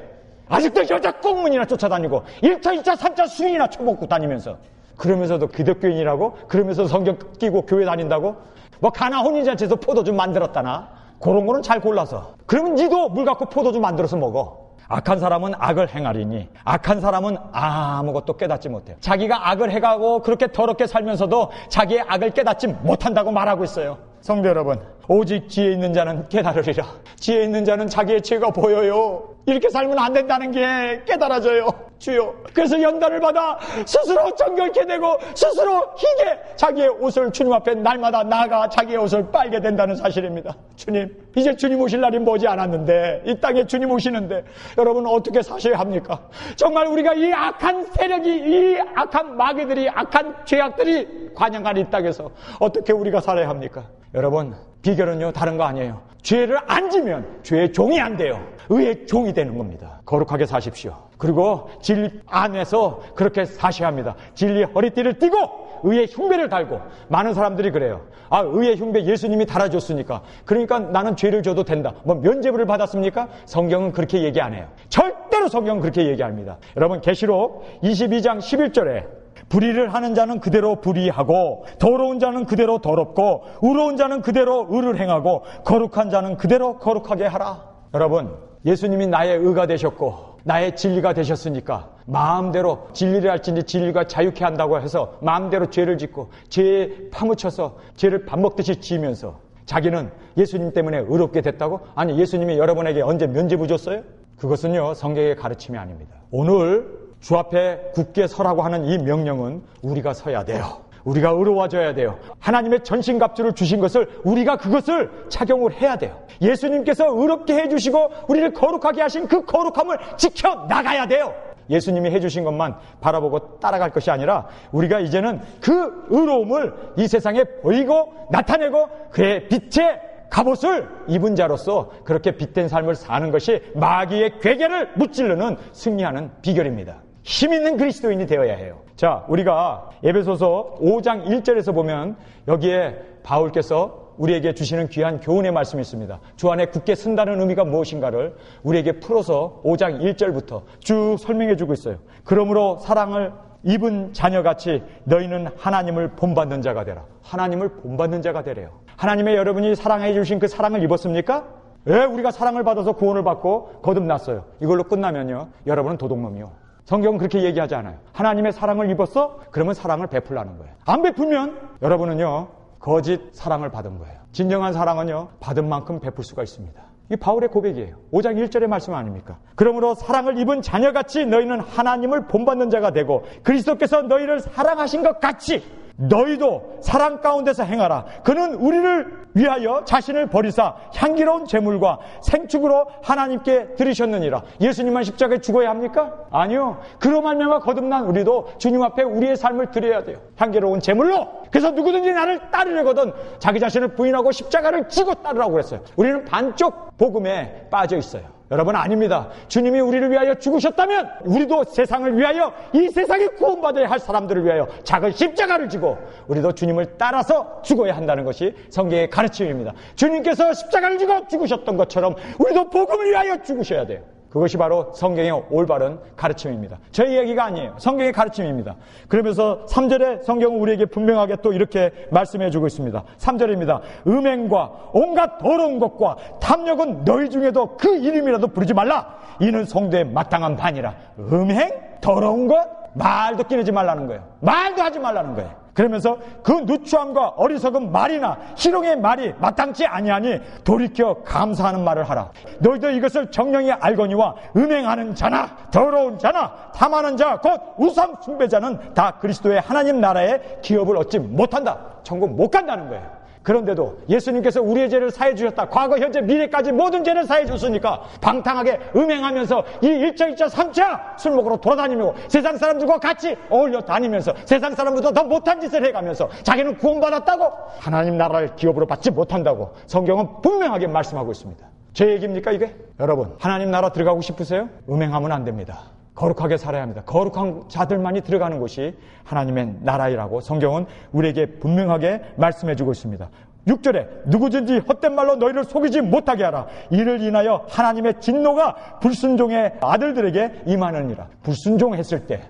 아직도 여자 꽁문이나 쫓아다니고 1차, 2차, 3차 수인이나 쳐먹고 다니면서, 그러면서도 기독교인이라고? 그러면서 성경 끼고 교회 다닌다고? 뭐 가나 혼인잔치에서 포도주 만들었다나? 그런 거는 잘 골라서. 그러면 니도 물 갖고 포도주 만들어서 먹어. 악한 사람은 악을 행하리니. 악한 사람은 아무것도 깨닫지 못해요. 자기가 악을 해가고 그렇게 더럽게 살면서도 자기의 악을 깨닫지 못한다고 말하고 있어요. 성도 여러분, 오직 지혜 있는 자는 깨달으리라. 지혜 있는 자는 자기의 죄가 보여요. 이렇게 살면 안 된다는 게 깨달아져요. 주여. 그래서 연단을 받아 스스로 정결케 되고 스스로 희게 자기의 옷을 주님 앞에 날마다 나아가 자기의 옷을 빨게 된다는 사실입니다. 주님, 이제 주님 오실 날이 머지 않았는데, 이 땅에 주님 오시는데 여러분 어떻게 사셔야 합니까? 정말 우리가 이 악한 세력이, 이 악한 마귀들이, 악한 죄악들이 관영한 이 땅에서 어떻게 우리가 살아야 합니까? 여러분, 비결은요 다른 거 아니에요. 죄를 안 지면 죄의 종이 안 돼요. 의의 종이 되는 겁니다. 거룩하게 사십시오. 그리고 진리 안에서 그렇게 사셔야 합니다. 진리의 허리띠를 띠고 의의 흉배를 달고. 많은 사람들이 그래요. 의의 흉배 예수님이 달아줬으니까, 그러니까 나는 죄를 져도 된다. 뭐 면죄부를 받았습니까? 성경은 그렇게 얘기 안 해요. 절대로 성경은 그렇게 얘기합니다. 여러분, 계시록 22장 11절에 불의를 하는 자는 그대로 불의하고, 더러운 자는 그대로 더럽고, 의로운 자는 그대로 의를 행하고, 거룩한 자는 그대로 거룩하게 하라. 여러분, 예수님이 나의 의가 되셨고 나의 진리가 되셨으니까 마음대로 진리를 할지니 진리가 자유케 한다고 해서 마음대로 죄를 짓고 죄에 파묻혀서 죄를 밥 먹듯이 지으면서 자기는 예수님 때문에 의롭게 됐다고? 아니, 예수님이 여러분에게 언제 면죄부 줬어요? 그것은요 성경의 가르침이 아닙니다. 오늘 주 앞에 굳게 서라고 하는 이 명령은 우리가 서야 돼요. 우리가 의로워져야 돼요. 하나님의 전신갑주를 주신 것을 우리가 그것을 착용을 해야 돼요. 예수님께서 의롭게 해주시고 우리를 거룩하게 하신 그 거룩함을 지켜나가야 돼요. 예수님이 해주신 것만 바라보고 따라갈 것이 아니라 우리가 이제는 그 의로움을 이 세상에 보이고 나타내고 그의 빛의 갑옷을 입은 자로서 그렇게 빛된 삶을 사는 것이 마귀의 괴계를 무찌르는 승리하는 비결입니다. 힘있는 그리스도인이 되어야 해요. 자, 우리가 에베소서 5장 1절에서 보면 여기에 바울께서 우리에게 주시는 귀한 교훈의 말씀이 있습니다. 주 안에 굳게 쓴다는 의미가 무엇인가를 우리에게 풀어서 5장 1절부터 쭉 설명해 주고 있어요. 그러므로 사랑을 입은 자녀같이 너희는 하나님을 본받는 자가 되라. 하나님을 본받는 자가 되래요. 하나님의 여러분이 사랑해 주신 그 사랑을 입었습니까? 왜 우리가 사랑을 받아서 구원을 받고 거듭났어요? 이걸로 끝나면요 여러분은 도둑놈이요. 성경은 그렇게 얘기하지 않아요. 하나님의 사랑을 입었어? 그러면 사랑을 베풀라는 거예요. 안 베풀면 여러분은요 거짓 사랑을 받은 거예요. 진정한 사랑은요 받은 만큼 베풀 수가 있습니다. 이 바울의 고백이에요. 5장 1절의 말씀 아닙니까? 그러므로 사랑을 입은 자녀같이 너희는 하나님을 본받는 자가 되고 그리스도께서 너희를 사랑하신 것 같이 너희도 사랑 가운데서 행하라. 그는 우리를 위하여 자신을 버리사 향기로운 제물과 생축으로 하나님께 드리셨느니라. 예수님만 십자가에 죽어야 합니까? 아니요. 그로 말미암아 거듭난 우리도 주님 앞에 우리의 삶을 드려야 돼요. 향기로운 제물로. 그래서 누구든지 나를 따르려거든 자기 자신을 부인하고 십자가를 지고 따르라고 그랬어요. 우리는 반쪽 복음에 빠져 있어요. 여러분, 아닙니다. 주님이 우리를 위하여 죽으셨다면 우리도 세상을 위하여, 이 세상에 구원받아야 할 사람들을 위하여 작은 십자가를 지고 우리도 주님을 따라서 죽어야 한다는 것이 성경의 가르침입니다. 주님께서 십자가를 지고 죽으셨던 것처럼 우리도 복음을 위하여 죽으셔야 돼요. 그것이 바로 성경의 올바른 가르침입니다. 저희 얘기가 아니에요. 성경의 가르침입니다. 그러면서 3절에 성경은 우리에게 분명하게 또 이렇게 말씀해 주고 있습니다. 3절입니다. 음행과 온갖 더러운 것과 탐욕은 너희 중에도 그 이름이라도 부르지 말라. 이는 성도의 마땅한 반이라. 음행? 더러운 것? 말도 끼내지 말라는 거예요. 말도 하지 말라는 거예요. 그러면서 그 누추함과 어리석은 말이나 희롱의 말이 마땅치 아니하니 돌이켜 감사하는 말을 하라. 너희도 이것을 정령이 알거니와 음행하는 자나 더러운 자나 탐하는 자 곧 우상 숭배자는 다 그리스도의 하나님 나라의 기업을 얻지 못한다. 천국 못 간다는 거예요. 그런데도 예수님께서 우리의 죄를 사해 주셨다. 과거, 현재, 미래까지 모든 죄를 사해 줬으니까 방탕하게 음행하면서 이 1차, 2차, 3차 술 먹으러 돌아다니고 세상 사람들과 같이 어울려 다니면서 세상 사람보다 더 못한 짓을 해가면서 자기는 구원받았다고 하나님 나라를 기업으로 받지 못한다고 성경은 분명하게 말씀하고 있습니다. 제 얘기입니까 이게? 여러분, 하나님 나라 들어가고 싶으세요? 음행하면 안 됩니다. 거룩하게 살아야 합니다. 거룩한 자들만이 들어가는 곳이 하나님의 나라이라고 성경은 우리에게 분명하게 말씀해주고 있습니다. 6절에 누구든지 헛된 말로 너희를 속이지 못하게 하라. 이를 인하여 하나님의 진노가 불순종의 아들들에게 임하느니라. 불순종했을 때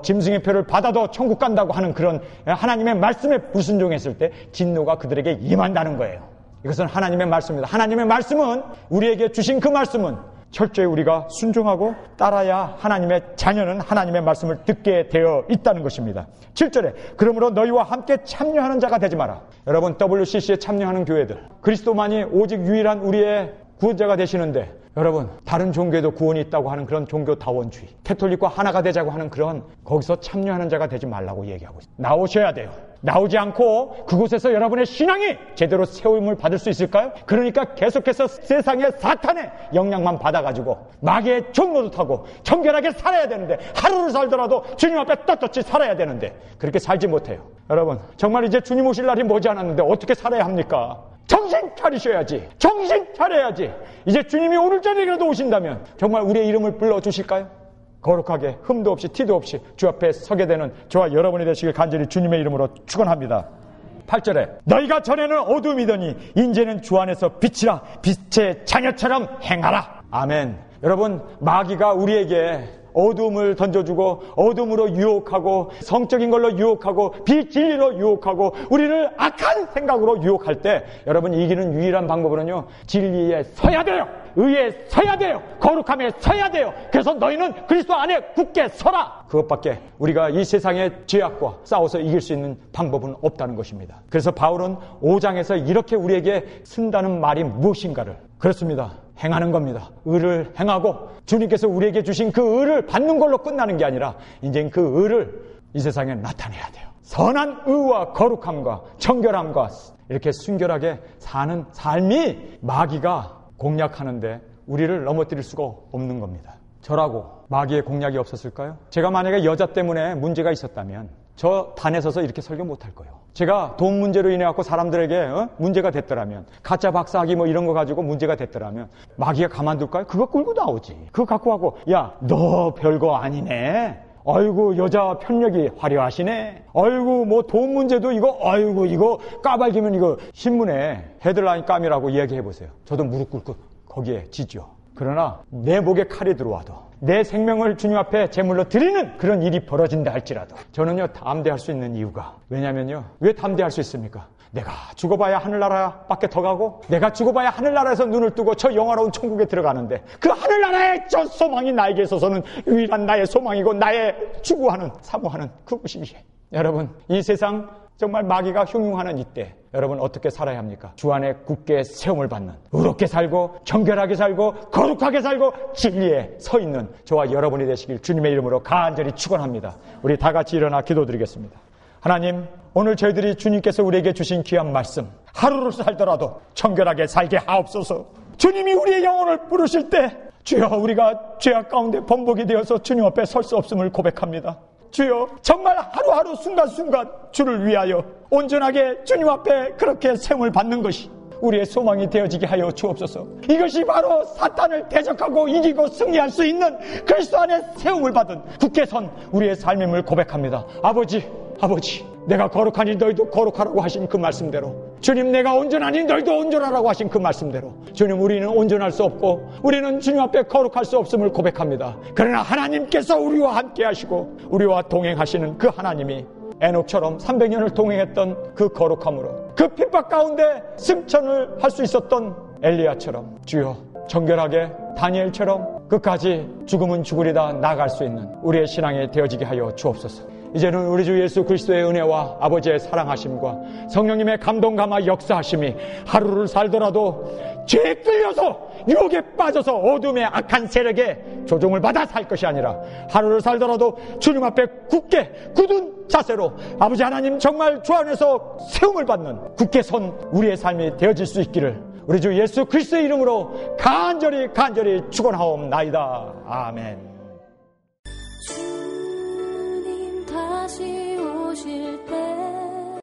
짐승의 표를 받아도 천국 간다고 하는 그런 하나님의 말씀에 불순종했을 때 진노가 그들에게 임한다는 거예요. 이것은 하나님의 말씀입니다. 하나님의 말씀은 우리에게 주신 그 말씀은 철저히 우리가 순종하고 따라야 하나님의 자녀는 하나님의 말씀을 듣게 되어 있다는 것입니다. 7절에 그러므로 너희와 함께 참여하는 자가 되지 마라. 여러분, WCC에 참여하는 교회들, 그리스도만이 오직 유일한 우리의 구원자가 되시는데 여러분, 다른 종교에도 구원이 있다고 하는 그런 종교다원주의, 캐톨릭과 하나가 되자고 하는 그런 거기서 참여하는 자가 되지 말라고 얘기하고 있습니다. 나오셔야 돼요. 나오지 않고 그곳에서 여러분의 신앙이 제대로 세움을 받을 수 있을까요? 그러니까 계속해서 세상의 사탄의 영향만 받아가지고 마귀의 종로도 타고 정결하게 살아야 되는데, 하루를 살더라도 주님 앞에 떳떳이 살아야 되는데 그렇게 살지 못해요. 여러분, 정말 이제 주님 오실 날이 머지않았는데 어떻게 살아야 합니까? 정신 차리셔야지. 정신 차려야지. 이제 주님이 오늘 저녁에라도 오신다면 정말 우리의 이름을 불러주실까요? 거룩하게 흠도 없이 티도 없이 주 앞에 서게 되는 저와 여러분이 되시길 간절히 주님의 이름으로 축원합니다. 8절에 너희가 전에는 어둠이더니 이제는 주 안에서 빛이라. 빛의 자녀처럼 행하라. 아멘. 여러분, 마귀가 우리에게 어둠을 던져주고 어둠으로 유혹하고 성적인 걸로 유혹하고 비진리로 유혹하고 우리를 악한 생각으로 유혹할 때 여러분, 이기는 유일한 방법은요, 진리에 서야 돼요. 의에 서야 돼요. 거룩함에 서야 돼요. 그래서 너희는 그리스도 안에 굳게 서라. 그것밖에 우리가 이 세상의 죄악과 싸워서 이길 수 있는 방법은 없다는 것입니다. 그래서 바울은 5장에서 이렇게 우리에게 쓴다는 말이 무엇인가를, 그렇습니다, 행하는 겁니다. 의를 행하고 주님께서 우리에게 주신 그 의를 받는 걸로 끝나는 게 아니라 이제 그 의를 이 세상에 나타내야 돼요. 선한 의와 거룩함과 청결함과 이렇게 순결하게 사는 삶이 마귀가 공략하는데 우리를 넘어뜨릴 수가 없는 겁니다. 저라고 마귀의 공략이 없었을까요? 제가 만약에 여자 때문에 문제가 있었다면 저 단에 서서 이렇게 설교 못할 거예요. 제가 돈 문제로 인해 갖고 사람들에게 문제가 됐더라면, 가짜 박사학위 이런 거 가지고 문제가 됐더라면 마귀가 가만둘까요? 그거 끌고 나오지. 그거 갖고 하고, 야, 너 별거 아니네. 아이고, 여자 편력이 화려하시네. 아이고, 돈 문제도 이거 까발기면 이거 신문에 헤드라인 까미라고 이야기해보세요. 저도 무릎 꿇고 거기에 지죠. 그러나 내 목에 칼이 들어와도, 내 생명을 주님 앞에 제물로 드리는 그런 일이 벌어진다 할지라도 저는요, 담대할 수 있는 이유가, 왜냐면요, 왜 담대할 수 있습니까? 내가 죽어봐야 하늘나라 밖에 더 가고, 내가 죽어봐야 하늘나라에서 눈을 뜨고 저 영화로운 천국에 들어가는데, 그 하늘나라의 저 소망이 나에게 있어서는 유일한 나의 소망이고 나의 추구하는, 사모하는 그곳이기에, 여러분, 이 세상 정말 마귀가 흉흉하는 이때 여러분 어떻게 살아야 합니까? 주 안에 굳게 세움을 받는, 의롭게 살고 정결하게 살고 거룩하게 살고 진리에 서 있는 저와 여러분이 되시길 주님의 이름으로 간절히 축원합니다. 우리 다 같이 일어나 기도드리겠습니다. 하나님, 오늘 저희들이 주님께서 우리에게 주신 귀한 말씀, 하루를 살더라도 정결하게 살게 하옵소서. 주님이 우리의 영혼을 부르실 때 주여, 우리가 죄악 가운데 번복이 되어서 주님 앞에 설 수 없음을 고백합니다. 주여, 정말 하루하루 순간순간 주를 위하여 온전하게 주님 앞에 그렇게 세움을 받는 것이 우리의 소망이 되어지게 하여 주옵소서. 이것이 바로 사탄을 대적하고 이기고 승리할 수 있는 그리스도 안에 세움을 받은 굳게 선 우리의 삶임을 고백합니다. 아버지, 내가 거룩하니 너희도 거룩하라고 하신 그 말씀대로, 주님 내가 온전하니 너희도 온전하라고 하신 그 말씀대로, 주님 우리는 온전할 수 없고 우리는 주님 앞에 거룩할 수 없음을 고백합니다. 그러나 하나님께서 우리와 함께 하시고 우리와 동행하시는 그 하나님이 에녹처럼 300년을 동행했던 그 거룩함으로, 그 핍박 가운데 승천을 할 수 있었던 엘리야처럼, 주여 정결하게 다니엘처럼 끝까지 죽음은 죽으리다 나아갈 수 있는 우리의 신앙이 되어지게 하여 주옵소서. 이제는 우리 주 예수 그리스도의 은혜와 아버지의 사랑하심과 성령님의 감동 감화 역사하심이 하루를 살더라도 죄에 끌려서 유혹에 빠져서 어둠의 악한 세력에 조종을 받아 살 것이 아니라, 하루를 살더라도 주님 앞에 굳게 굳은 자세로 아버지 하나님 정말 주 안에서 세움을 받는 굳게 선 우리의 삶이 되어질 수 있기를 우리 주 예수 그리스도의 이름으로 간절히 축원하옵나이다. 아멘.
다시 오실 때